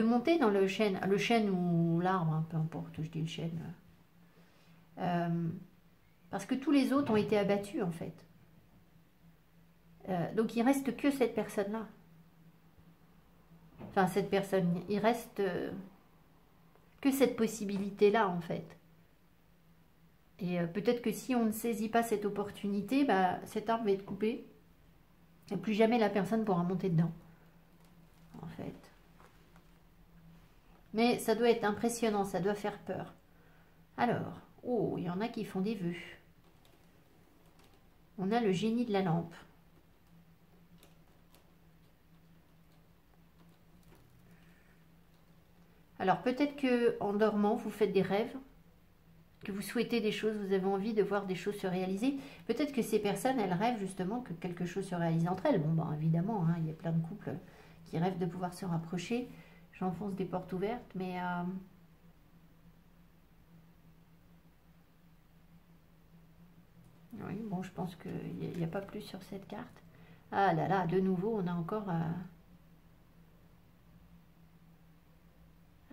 Speaker 1: monter dans le chêne ou l'arbre, hein, peu importe, je dis le chêne. Parce que tous les autres ont été abattus, en fait. Donc, il reste que cette personne-là. Enfin, cette personne, il reste que cette possibilité-là, en fait. Et peut-être que si on ne saisit pas cette opportunité, bah, cet arbre va être coupé. Et plus jamais la personne pourra monter dedans, en fait. Mais ça doit être impressionnant, ça doit faire peur. Alors, oh, il y en a qui font des vœux. On a le génie de la lampe. Alors peut-être que en dormant, vous faites des rêves, que vous souhaitez des choses, vous avez envie de voir des choses se réaliser. Peut-être que ces personnes, elles rêvent justement que quelque chose se réalise entre elles. Bon, ben, évidemment, hein, il y a plein de couples qui rêvent de pouvoir se rapprocher. J'enfonce des portes ouvertes, mais... Oui, bon, je pense qu'il n'y a pas plus sur cette carte. Ah là là, de nouveau, on a encore... un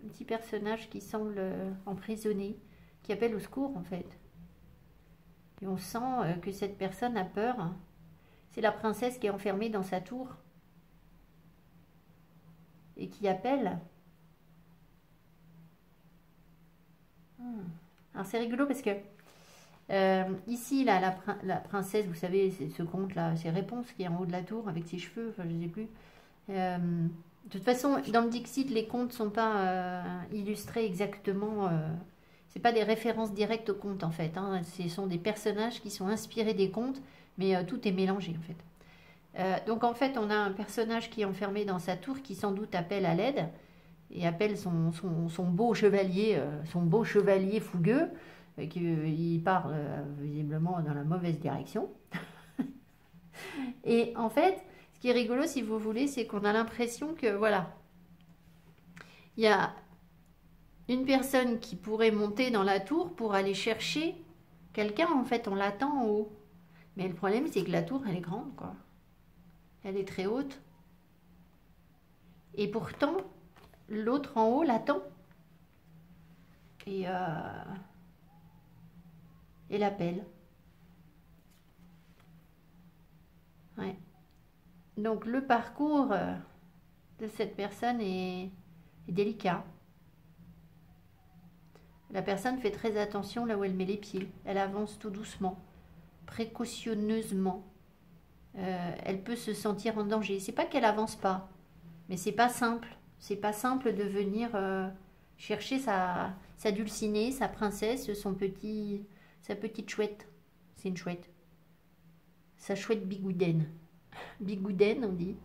Speaker 1: petit personnage qui semble emprisonné, qui appelle au secours en fait. Et on sent que cette personne a peur. C'est la princesse qui est enfermée dans sa tour et qui appelle. Alors c'est rigolo parce que ici, là, la princesse, vous savez, c'est ce conte là, c'est Réponse qui est en haut de la tour avec ses cheveux, enfin je ne sais plus. De toute façon, dans le Dixit, les contes ne sont pas illustrés exactement. C'est pas des références directes aux contes en fait. Hein. Ce sont des personnages qui sont inspirés des contes, mais tout est mélangé en fait. Donc en fait, on a un personnage qui est enfermé dans sa tour qui sans doute appelle à l'aide et appelle son beau chevalier fougueux, et qu'il part visiblement dans la mauvaise direction. Et en fait, ce qui est rigolo, si vous voulez, c'est qu'on a l'impression que, voilà, il y a une personne qui pourrait monter dans la tour pour aller chercher quelqu'un, en fait, on l'attend en haut. Mais le problème, c'est que la tour, elle est grande, quoi. Elle est très haute. Et pourtant, l'autre en haut l'attend. Et l'appelle. Ouais. Donc le parcours de cette personne est délicat. La personne fait très attention là où elle met les pieds. Elle avance tout doucement, précautionneusement. Elle peut se sentir en danger. C'est pas qu'elle avance pas, mais c'est pas simple. C'est pas simple de venir chercher sa dulcinée, sa princesse, sa petite chouette. C'est une chouette. Sa chouette bigouden. Bigouden, on dit.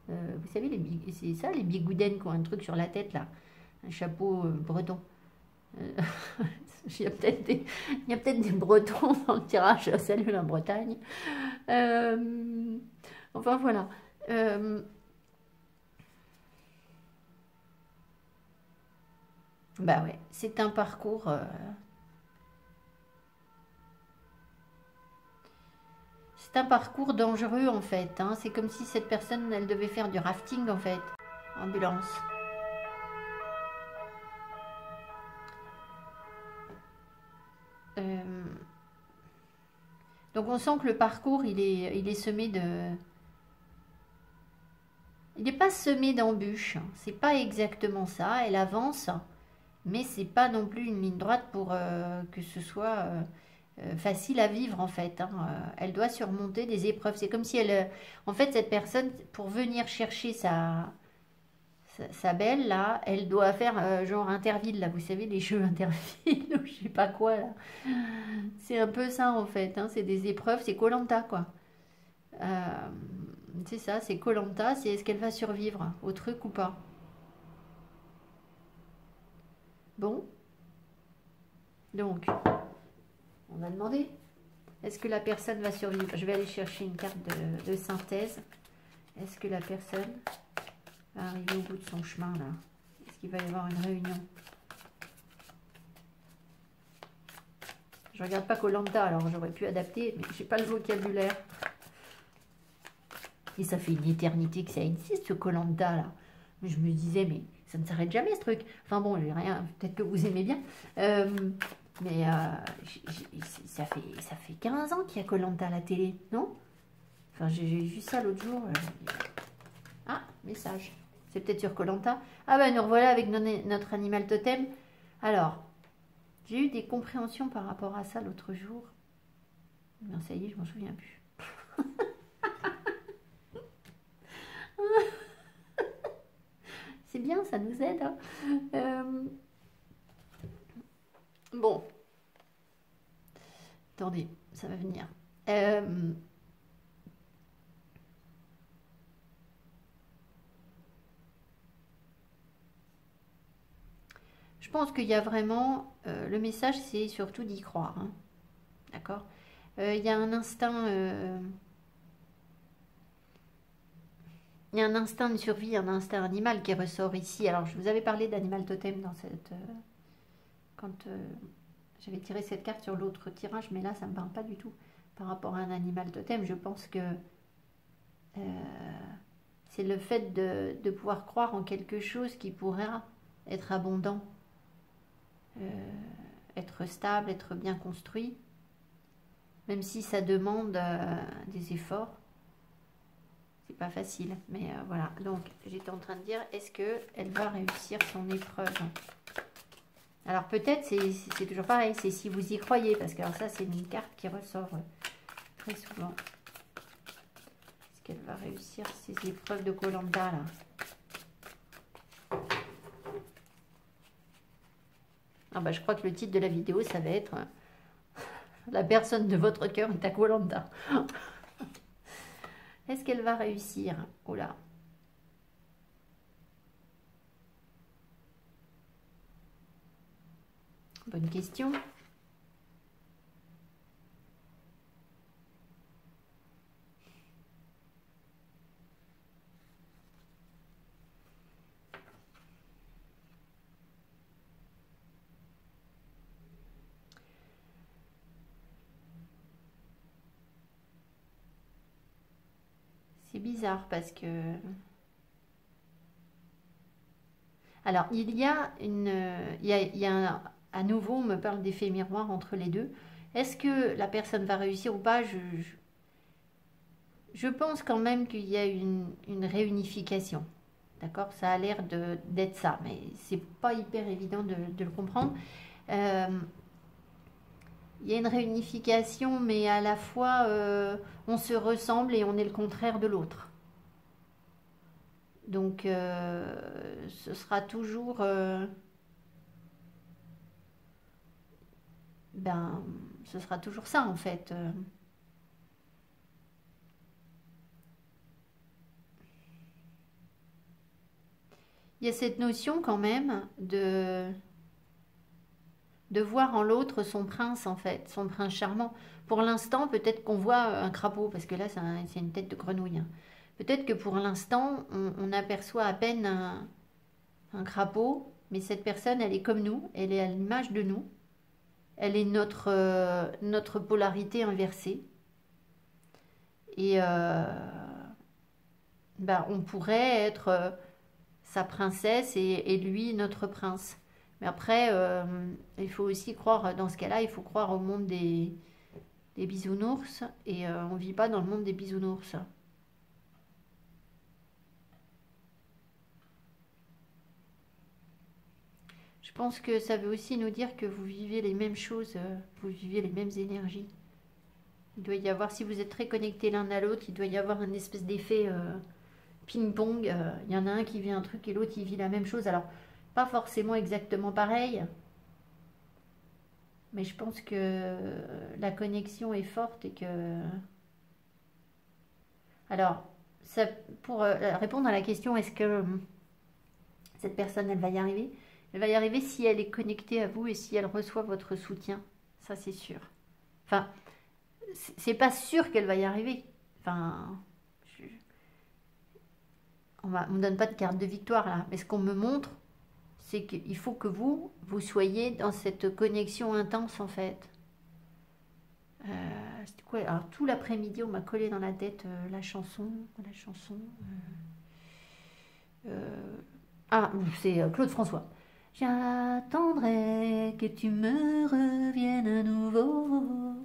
Speaker 1: Vous savez, c'est ça, les bigouden qui ont un truc sur la tête, là. Un chapeau breton. Il y a peut-être des Bretons dans le tirage. Salut la Bretagne. Enfin, voilà. Bah ouais, c'est un parcours... c'est un parcours dangereux en fait. Hein. C'est comme si cette personne, elle devait faire du rafting en fait. Ambulance. Donc on sent que le parcours, il est semé de... Il n'est pas semé d'embûches. C'est pas exactement ça. Elle avance, mais c'est pas non plus une ligne droite pour que ce soit... facile à vivre en fait. Hein. Elle doit surmonter des épreuves. C'est comme si elle... en fait, cette personne, pour venir chercher sa belle, là, elle doit faire genre Interville, là. Vous savez, les jeux Interville ou je sais pas quoi, là. C'est un peu ça, en fait. Hein. C'est des épreuves, c'est koh quoi. C'est ça, c'est koh c'est est-ce qu'elle va survivre au truc ou pas. Bon. Donc... on va demander, est-ce que la personne va survivre? Je vais aller chercher une carte de synthèse. Est-ce que la personne va arriver au bout de son chemin, là? Est-ce qu'il va y avoir une réunion? Je regarde pas koh alors j'aurais pu adapter, mais j'ai pas le vocabulaire. Et ça fait une éternité que ça existe, ce koh là. Mais je me disais, mais ça ne s'arrête jamais, ce truc. Enfin bon, j'ai rien, peut-être que vous aimez bien. Mais ça fait 15 ans qu'il y a koh à la télé, non? Enfin, j'ai vu ça l'autre jour. Ah, message. C'est peut-être sur koh. Ah ben, nous revoilà avec notre animal totem. Alors, j'ai eu des compréhensions par rapport à ça l'autre jour. Non, ça y est, je m'en souviens plus. C'est bien, ça nous aide. Hein. Bon. Attendez, ça va venir. Je pense qu'il y a vraiment... le message, c'est surtout d'y croire. Hein. D'accord. Il y a un instinct... il y a un instinct de survie, un instinct animal qui ressort ici. Alors, je vous avais parlé d'animal totem dans cette... quand j'avais tiré cette carte sur l'autre tirage, mais là, ça ne me parle pas du tout par rapport à un animal totem. Je pense que c'est le fait de pouvoir croire en quelque chose qui pourra être abondant, être stable, être bien construit, même si ça demande des efforts. C'est pas facile, mais voilà. Donc, j'étais en train de dire, est-ce qu'elle va réussir son épreuve? Alors, peut-être, c'est toujours pareil, c'est si vous y croyez, parce que alors ça, c'est une carte qui ressort très souvent. Est-ce qu'elle va réussir ses épreuves de koh là? Ah bah, je crois que le titre de la vidéo, ça va être la personne de votre cœur est à koh. Est-ce qu'elle va réussir? Oh là. Bonne question. C'est bizarre parce que... Alors, il y a à nouveau, on me parle d'effet miroir entre les deux. Est-ce que la personne va réussir ou pas? Je pense quand même qu'il y a une réunification. D'accord? Ça a l'air d'être ça, mais c'est pas hyper évident de le comprendre. Il y a une réunification, mais à la fois, on se ressemble et on est le contraire de l'autre. Donc, ce sera toujours... ben, ce sera toujours ça, en fait. Il y a cette notion quand même de voir en l'autre son prince, en fait, son prince charmant. Pour l'instant, peut-être qu'on voit un crapaud, parce que là, c'est une tête de grenouille, hein. Peut-être que pour l'instant, on aperçoit à peine un crapaud, mais cette personne, elle est comme nous, elle est à l'image de nous. Elle est notre polarité inversée. Et ben, on pourrait être sa princesse et lui notre prince. Mais après, il faut aussi croire, dans ce cas-là, il faut croire au monde des bisounours. Et on ne vit pas dans le monde des bisounours. Je pense que ça veut aussi nous dire que vous vivez les mêmes choses, vous vivez les mêmes énergies. Il doit y avoir, si vous êtes très connectés l'un à l'autre, il doit y avoir une espèce d'effet ping-pong. Il y en a un qui vit un truc et l'autre il vit la même chose. Alors, pas forcément exactement pareil, mais je pense que la connexion est forte et que... Alors, ça, pour répondre à la question, est-ce que cette personne, elle va y arriver? Elle va y arriver si elle est connectée à vous et si elle reçoit votre soutien. Ça, c'est sûr. Enfin, c'est pas sûr qu'elle va y arriver. Enfin, on me donne pas de carte de victoire là. Mais ce qu'on me montre, c'est qu'il faut que vous soyez dans cette connexion intense en fait. C'était quoi? Alors tout l'après-midi, on m'a collé dans la tête la chanson. Ah, c'est Claude François. J'attendrai que tu me reviennes à nouveau.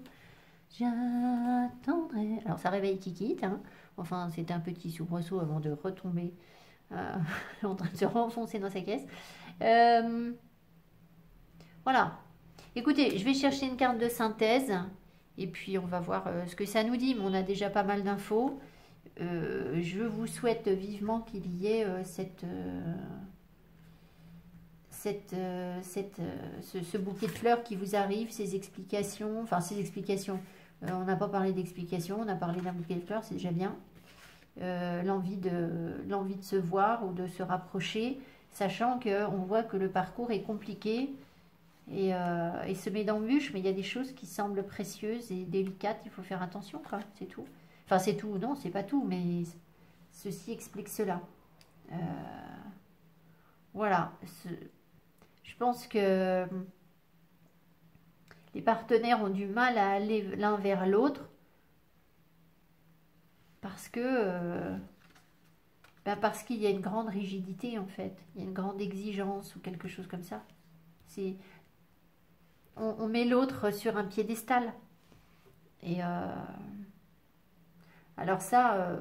Speaker 1: J'attendrai. Alors ça réveille Kikit, hein. Enfin, c'est un petit soubresaut avant de retomber en train de se renfoncer dans sa caisse. Voilà. Écoutez, je vais chercher une carte de synthèse et puis on va voir ce que ça nous dit. Mais on a déjà pas mal d'infos. Je vous souhaite vivement qu'il y ait ce bouquet de fleurs qui vous arrive, ces explications. Enfin, ces explications. On n'a pas parlé d'explications, on a parlé d'un bouquet de fleurs, c'est déjà bien. L'envie de se voir ou de se rapprocher, sachant qu'on voit que le parcours est compliqué et semé d'embûches, mais il y a des choses qui semblent précieuses et délicates, il faut faire attention, quoi, c'est tout. Enfin, c'est tout, non, c'est pas tout, mais ceci explique cela. Voilà, je pense que les partenaires ont du mal à aller l'un vers l'autre parce que parce qu'il y a une grande rigidité en fait, il y a une grande exigence ou quelque chose comme ça. On met l'autre sur un piédestal. Et alors ça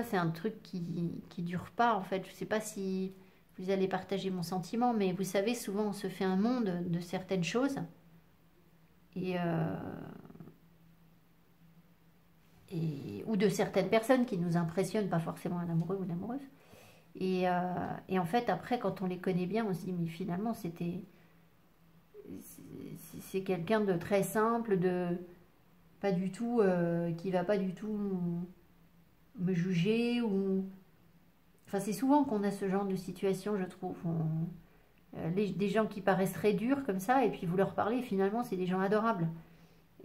Speaker 1: c'est un truc qui dure pas en fait. Je sais pas si vous allez partager mon sentiment, mais vous savez, souvent on se fait un monde de certaines choses. Ou de certaines personnes qui nous impressionnent, pas forcément un amoureux ou une amoureuse. Et en fait, après, quand on les connaît bien, on se dit, mais finalement, c'est quelqu'un de très simple, de pas du tout, qui va pas du tout me juger ou... Enfin, c'est souvent qu'on a ce genre de situation, je trouve. Des gens qui paraissent très durs comme ça, et puis vous leur parlez, finalement, c'est des gens adorables.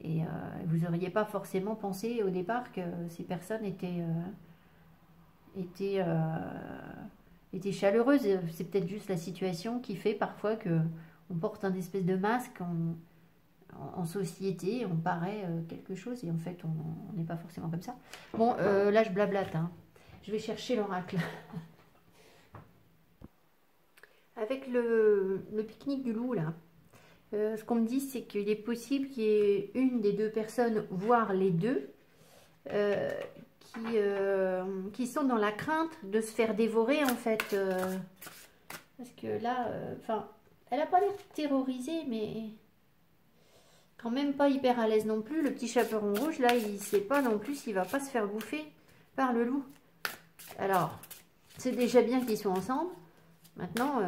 Speaker 1: Et vous n'auriez pas forcément pensé au départ que ces personnes étaient chaleureuses. C'est peut-être juste la situation qui fait parfois que on porte un espèce de masque en société, on paraît quelque chose, et en fait, on n'est pas forcément comme ça. Bon, là, je blablate, hein. Je vais chercher l'oracle. Avec le pique-nique du loup, là, ce qu'on me dit, c'est qu'il est possible qu'il y ait une des deux personnes, voire les deux, qui sont dans la crainte de se faire dévorer, en fait. Parce que là, enfin, elle n'a pas l'air terrorisée, mais quand même pas hyper à l'aise non plus. Le petit chaperon rouge, là, il ne sait pas non plus s'il va pas se faire bouffer par le loup. Alors, c'est déjà bien qu'ils soient ensemble. Maintenant,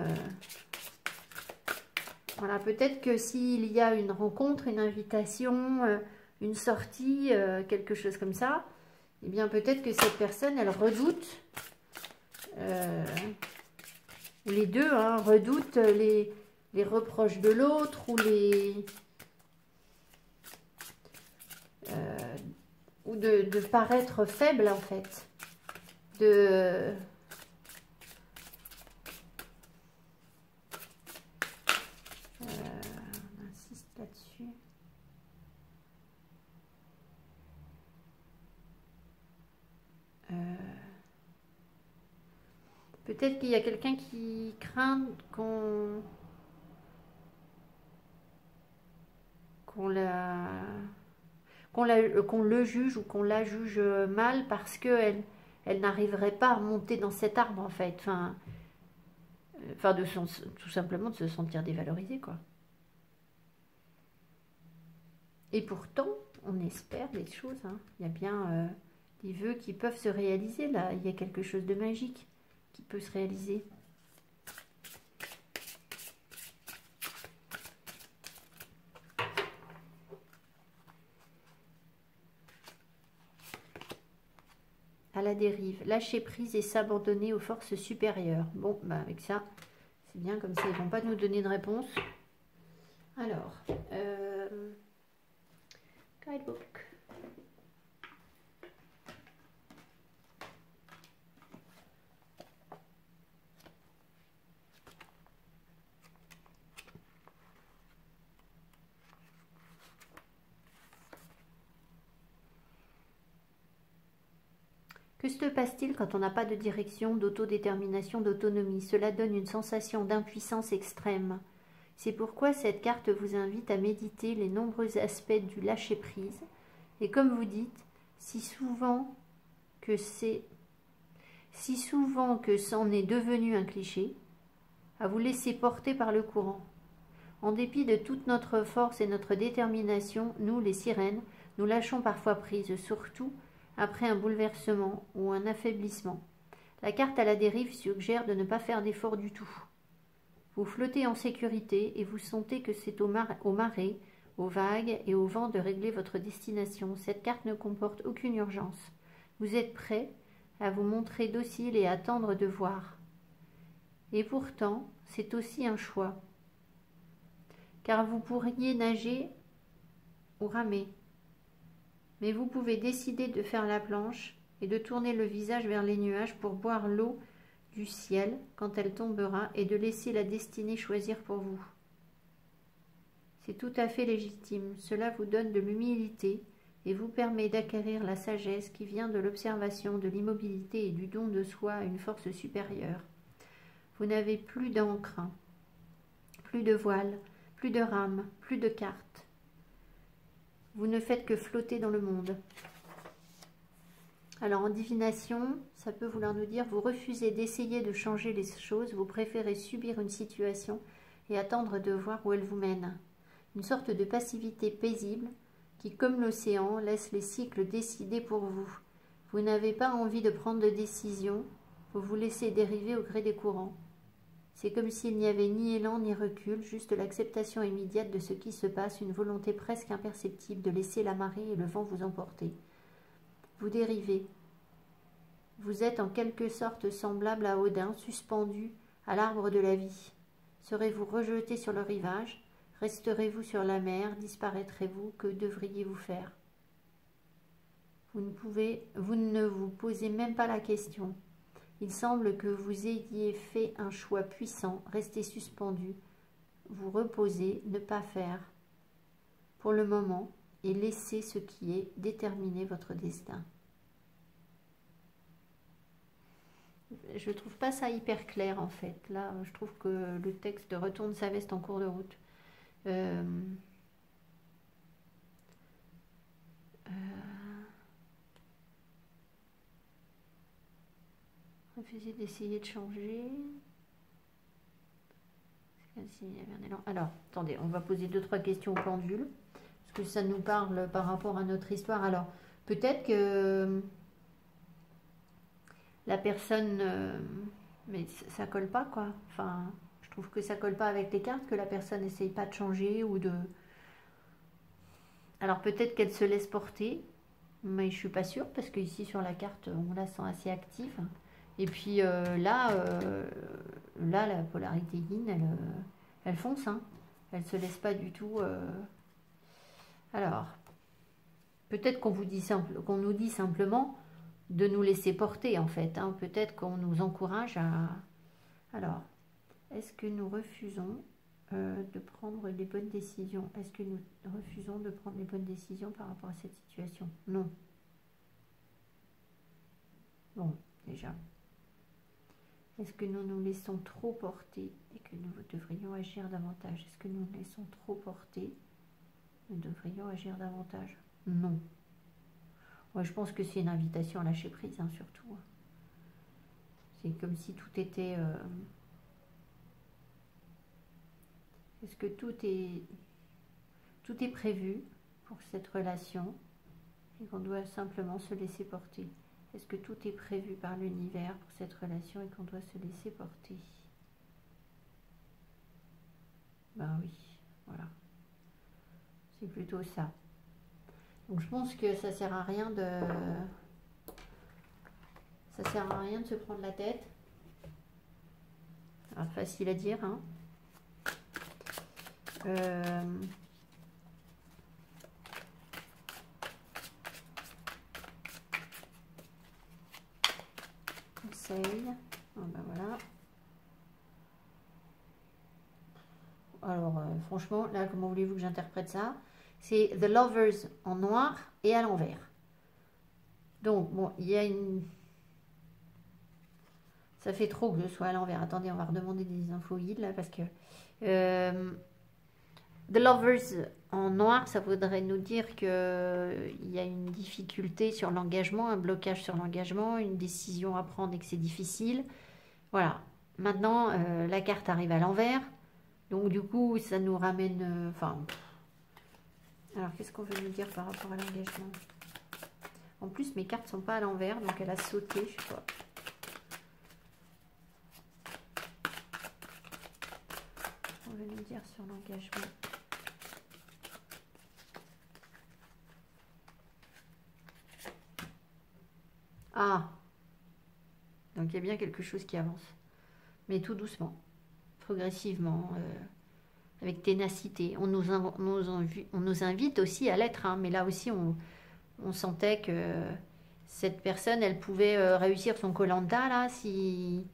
Speaker 1: voilà, peut-être que s'il y a une rencontre, une invitation, une sortie, quelque chose comme ça, eh bien peut-être que cette personne, elle redoute, les deux, hein, redoutent les reproches de l'autre ou de paraître faible, en fait. On insiste là-dessus. Peut-être qu'il y a quelqu'un qui craint qu'on le juge ou qu'on la juge mal parce qu'elle n'arriverait pas à remonter dans cet arbre, en fait. Enfin tout simplement de se sentir dévalorisée, quoi. Et pourtant, on espère des choses, hein. Il y a bien des vœux qui peuvent se réaliser, là. Il y a quelque chose de magique qui peut se réaliser. À la dérive, lâcher prise et s'abandonner aux forces supérieures. Bon, bah avec ça, c'est bien, comme ça, ils ne vont pas nous donner de réponse. Alors, guidebook. Que se passe-t-il quand on n'a pas de direction, d'autodétermination, d'autonomie? Cela donne une sensation d'impuissance extrême. C'est pourquoi cette carte vous invite à méditer les nombreux aspects du lâcher-prise. Et comme vous dites, si souvent que c'en est devenu un cliché, à vous laisser porter par le courant. En dépit de toute notre force et notre détermination, nous, les sirènes, nous lâchons parfois prise, surtout après un bouleversement ou un affaiblissement. La carte à la dérive suggère de ne pas faire d'effort du tout. Vous flottez en sécurité et vous sentez que c'est aux marées, aux vagues et au vent de régler votre destination. Cette carte ne comporte aucune urgence. Vous êtes prêt à vous montrer docile et attendre de voir. Et pourtant, c'est aussi un choix. Car vous pourriez nager ou ramer. Mais vous pouvez décider de faire la planche et de tourner le visage vers les nuages pour boire l'eau du ciel quand elle tombera et de laisser la destinée choisir pour vous. C'est tout à fait légitime. Cela vous donne de l'humilité et vous permet d'acquérir la sagesse qui vient de l'observation, de l'immobilité et du don de soi à une force supérieure. Vous n'avez plus d'encre, plus de voile, plus de rames, plus de cartes. Vous ne faites que flotter dans le monde. Alors en divination, ça peut vouloir nous dire, vous refusez d'essayer de changer les choses, vous préférez subir une situation et attendre de voir où elle vous mène. Une sorte de passivité paisible qui, comme l'océan, laisse les cycles décider pour vous. Vous n'avez pas envie de prendre de décision, vous vous laissez dériver au gré des courants. C'est comme s'il n'y avait ni élan ni recul, juste l'acceptation immédiate de ce qui se passe, une volonté presque imperceptible de laisser la marée et le vent vous emporter. Vous dérivez. Vous êtes en quelque sorte semblable à Odin, suspendu à l'arbre de la vie. Serez-vous rejeté sur le rivage? Resterez-vous sur la mer? Disparaîtrez-vous? Que devriez-vous faire? Vous ne vous posez même pas la question. Il semble que vous ayez fait un choix puissant, rester suspendu, vous reposer, ne pas faire pour le moment et laisser ce qui est déterminer votre destin. Je trouve pas ça hyper clair en fait. Là, je trouve que le texte retourne sa veste en cours de route. Refusez d'essayer de changer. Alors, attendez, on va poser 2-3 questions au pendule. Parce que ça nous parle par rapport à notre histoire. Alors, peut-être que la personne... mais ça colle pas, quoi. Enfin, je trouve que ça colle pas avec les cartes, que la personne n'essaye pas de changer ou de... Alors, peut-être qu'elle se laisse porter, mais je suis pas sûre, parce qu'ici, sur la carte, on la sent assez active. Et puis là, la polarité yin, elle fonce, hein. Elle se laisse pas du tout... Alors, peut-être qu'on nous dit simplement de nous laisser porter, en fait. Hein. Peut-être qu'on nous encourage à... Alors, est-ce que nous refusons de prendre les bonnes décisions? Est-ce que nous refusons de prendre les bonnes décisions par rapport à cette situation? Non. Bon, déjà. Est-ce que nous nous laissons trop porter et que nous devrions agir davantage? Est-ce que nous nous laissons trop porter? Nous devrions agir davantage? Non. Ouais, je pense que c'est une invitation à lâcher prise, hein, surtout. C'est comme si tout était... Est-ce que tout est prévu pour cette relation et qu'on doit simplement se laisser porter? Est-ce que tout est prévu par l'univers pour cette relation et qu'on doit se laisser porter? Ben oui, voilà. C'est plutôt ça. Donc je pense que ça sert à rien de... Ça sert à rien de se prendre la tête. Alors, facile à dire, hein. Conseil. Ah ben voilà. Alors, franchement, là, comment voulez-vous que j'interprète ça? C'est The Lovers en noir et à l'envers. Donc, bon, il y a une... Ça fait trop que je sois à l'envers. Attendez, on va redemander des infos guides, là, parce que... The Lovers en noir, ça voudrait nous dire qu'il y a une difficulté sur l'engagement, un blocage sur l'engagement, une décision à prendre et que c'est difficile. Voilà. Maintenant, la carte arrive à l'envers. Donc, du coup, ça nous ramène... Enfin... alors, qu'est-ce qu'on veut nous dire par rapport à l'engagement? En plus, mes cartes ne sont pas à l'envers, donc elle a sauté, je sais pas. On veut nous dire sur l'engagement. Ah! Donc, il y a bien quelque chose qui avance. Mais tout doucement, progressivement, avec ténacité. On nous invite aussi à l'être, hein, mais là aussi, on sentait que cette personne, elle pouvait réussir son koh-lanta, là, si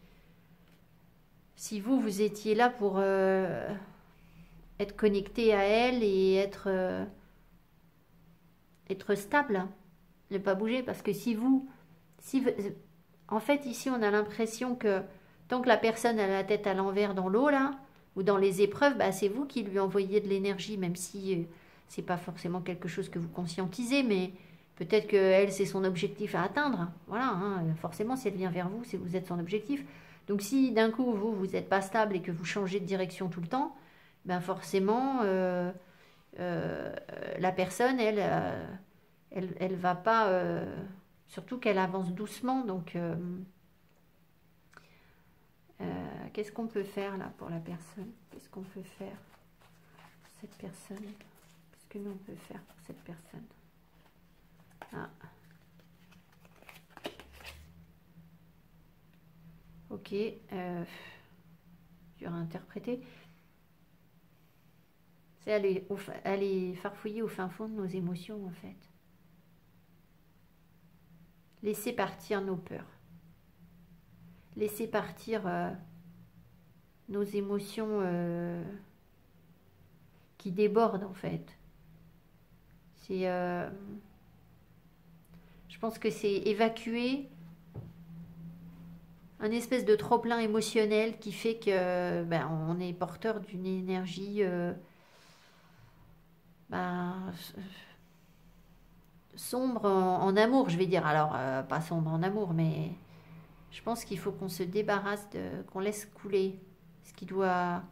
Speaker 1: vous étiez là pour être connecté à elle et être stable, hein, ne pas bouger, parce que en fait, ici, on a l'impression que tant que la personne a la tête à l'envers dans l'eau, là, ou dans les épreuves, bah, c'est vous qui lui envoyez de l'énergie, même si c'est pas forcément quelque chose que vous conscientisez, mais peut-être que elle, c'est son objectif à atteindre. Voilà, hein, forcément, si elle vient vers vous, c'est vous êtes son objectif. Donc, si d'un coup, vous n'êtes pas stable et que vous changez de direction tout le temps, ben forcément, la personne, elle va pas... surtout qu'elle avance doucement, donc... qu'est-ce qu'on peut faire là pour la personne? Qu'est-ce qu'on peut faire pour cette personne? Qu'est-ce que nous on peut faire pour cette personne? Ah. Ok, dur à interpréter. C'est aller farfouiller au fin fond de nos émotions, en fait. Laisser partir nos peurs. Laisser partir nos émotions qui débordent, en fait. C'est, je pense que c'est évacuer un espèce de trop-plein émotionnel qui fait que ben, on est porteur d'une énergie ben, sombre en amour, je vais dire. Alors, pas sombre en amour, mais je pense qu'il faut qu'on se débarrasse, qu'on laisse couler ce qui doit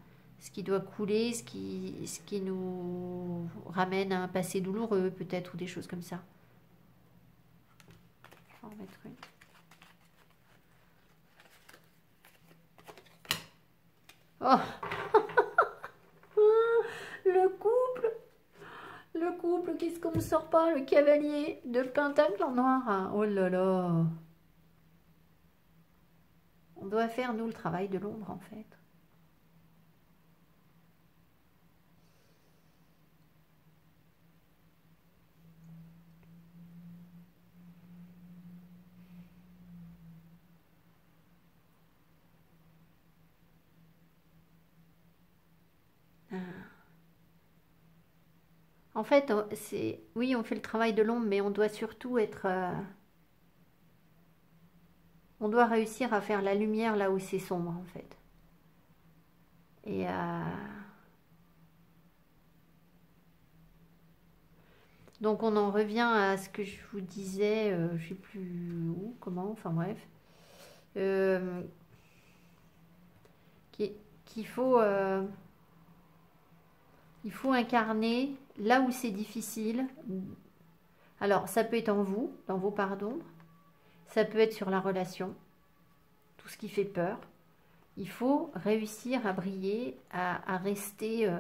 Speaker 1: couler, ce qui nous ramène à un passé douloureux, peut-être, ou des choses comme ça. Je vais en mettre une. Oh le couple, qu'est-ce qu'on ne sort pas, le cavalier de pentacle en noir. Hein. Oh là là. On doit faire, nous, le travail de l'ombre, en fait. En fait, oui, on fait le travail de l'ombre, mais on doit surtout être... on doit réussir à faire la lumière là où c'est sombre, en fait. Et donc, on en revient à ce que je vous disais, je ne sais plus où, comment, enfin bref. Qu'il faut... il faut incarner là où c'est difficile. Alors, ça peut être en vous, dans vos parts d'ombre. Ça peut être sur la relation, tout ce qui fait peur. Il faut réussir à briller, à rester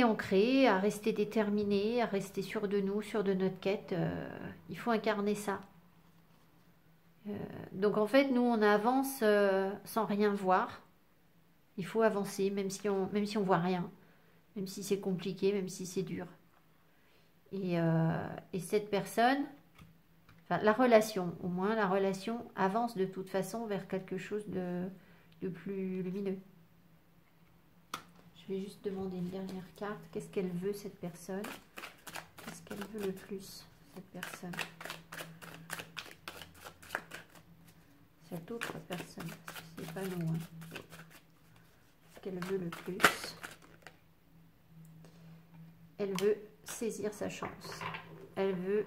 Speaker 1: ancré, à rester déterminé, à rester sûr de nous, sûr de notre quête. Il faut incarner ça. Donc en fait, nous, on avance sans rien voir. Il faut avancer, même si on voit rien, même si c'est compliqué, même si c'est dur. Et cette personne, enfin la relation, au moins la relation avance de toute façon vers quelque chose de plus lumineux. Je vais juste demander une dernière carte. Qu'est-ce qu'elle veut, cette personne? Qu'est-ce qu'elle veut le plus, cette personne? Cette autre personne, c'est pas nous, hein. Qu'est-ce qu'elle veut le plus? Elle veut saisir sa chance. Elle veut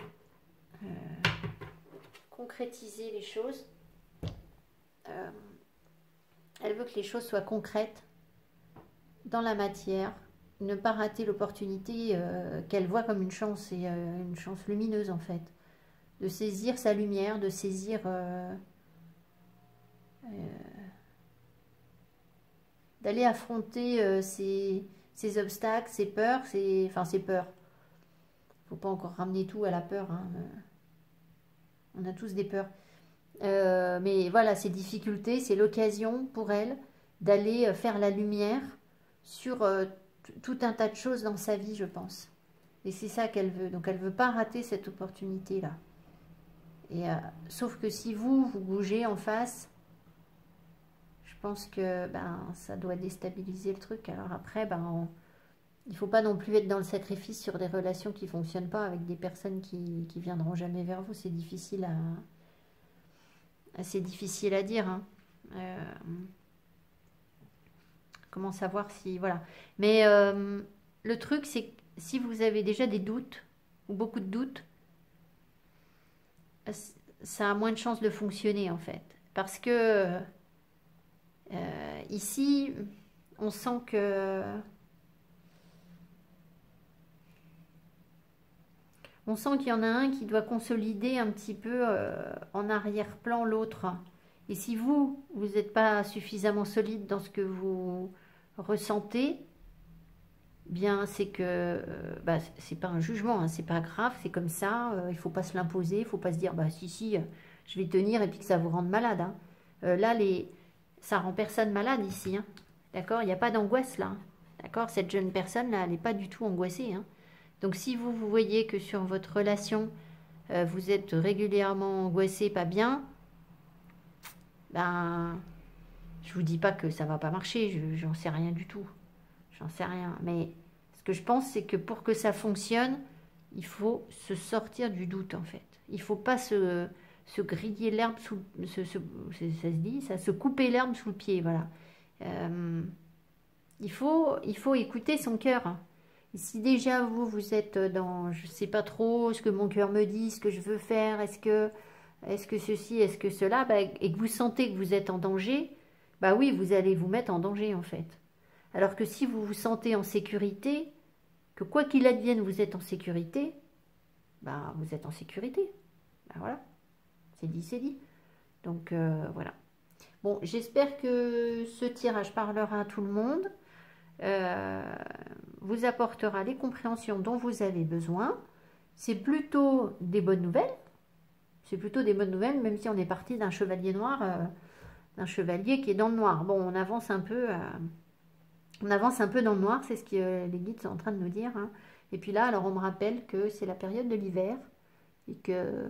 Speaker 1: concrétiser les choses. Elle veut que les choses soient concrètes dans la matière. Ne pas rater l'opportunité qu'elle voit comme une chance, et une chance lumineuse en fait. De saisir sa lumière, de saisir... d'aller affronter ses obstacles, ses peurs, enfin ses peurs. Faut pas encore ramener tout à la peur. Hein. On a tous des peurs. Mais voilà, ces difficultés, c'est l'occasion pour elle d'aller faire la lumière sur tout un tas de choses dans sa vie, je pense. Et c'est ça qu'elle veut. Donc elle veut pas rater cette opportunité-là. Et sauf que si vous bougez en face, je pense que ça doit déstabiliser le truc. Alors après, il ne faut pas non plus être dans le sacrifice sur des relations qui ne fonctionnent pas avec des personnes qui viendront jamais vers vous. C'est difficile à dire. Hein. Comment savoir si... Voilà. Mais le truc, c'est que si vous avez déjà des doutes, ou beaucoup de doutes, ça a moins de chances de fonctionner en fait. Parce que ici, on sent que... On sent qu'il y en a un qui doit consolider un petit peu en arrière-plan l'autre. Et si vous n'êtes pas suffisamment solide dans ce que vous ressentez, bien c'est que c'est pas un jugement, hein, c'est pas grave, c'est comme ça, il faut pas se l'imposer, il faut pas se dire si je vais tenir et puis que ça vous rende malade. Hein. Là, ça rend personne malade ici. Hein. D'accord? Il n'y a pas d'angoisse là. D'accord? Cette jeune personne là, elle n'est pas du tout angoissée. Hein. Donc si vous voyez que sur votre relation, vous êtes régulièrement angoissé, pas bien, ben, je vous dis pas que ça va pas marcher, j'en sais rien du tout. J'en sais rien. Mais ce que je pense, c'est que pour que ça fonctionne, il faut se sortir du doute en fait. Il faut pas se griller l'herbe sous... ça se dit ça, se couper l'herbe sous le pied, voilà. Il faut écouter son cœur. Et si déjà vous êtes dans, je sais pas trop ce que mon cœur me dit, ce que je veux faire, est-ce que ceci, est-ce que cela, bah, et que vous sentez que vous êtes en danger, bah oui, vous allez vous mettre en danger en fait. Alors que si vous vous sentez en sécurité, que quoi qu'il advienne, vous êtes en sécurité, bah vous êtes en sécurité. Bah voilà, c'est dit, c'est dit. Donc voilà. Bon, j'espère que ce tirage parlera à tout le monde. Vous apportera les compréhensions dont vous avez besoin. C'est plutôt des bonnes nouvelles. C'est plutôt des bonnes nouvelles, même si on est parti d'un chevalier noir, d'un chevalier qui est dans le noir. Bon, on avance un peu dans le noir, c'est ce que les guides sont en train de nous dire. Hein. Et puis là, alors on me rappelle que c'est la période de l'hiver et que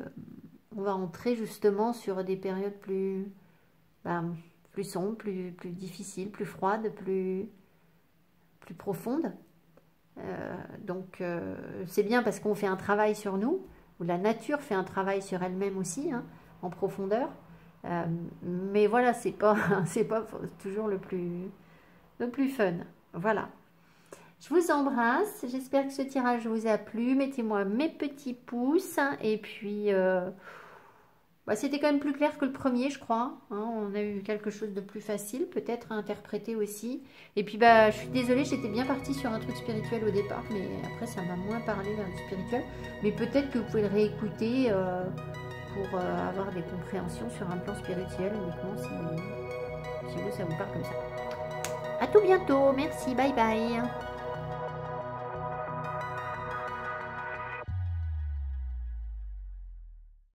Speaker 1: on va entrer justement sur des périodes plus sombres, plus difficiles, plus froides, plus profondes. Donc c'est bien parce qu'on fait un travail sur nous, ou la nature fait un travail sur elle-même aussi, hein, en profondeur. Mais voilà, c'est pas toujours le plus fun. Voilà. Je vous embrasse. J'espère que ce tirage vous a plu. Mettez-moi mes petits pouces. Et puis, c'était quand même plus clair que le premier, je crois. Hein, on a eu quelque chose de plus facile, peut-être, à interpréter aussi. Et puis, je suis désolée, j'étais bien partie sur un truc spirituel au départ. Mais après, ça m'a moins parlé vers du spirituel. Mais peut-être que vous pouvez le réécouter pour avoir des compréhensions sur un plan spirituel, uniquement si vous, ça vous parle comme ça. À tout bientôt. Merci. Bye bye.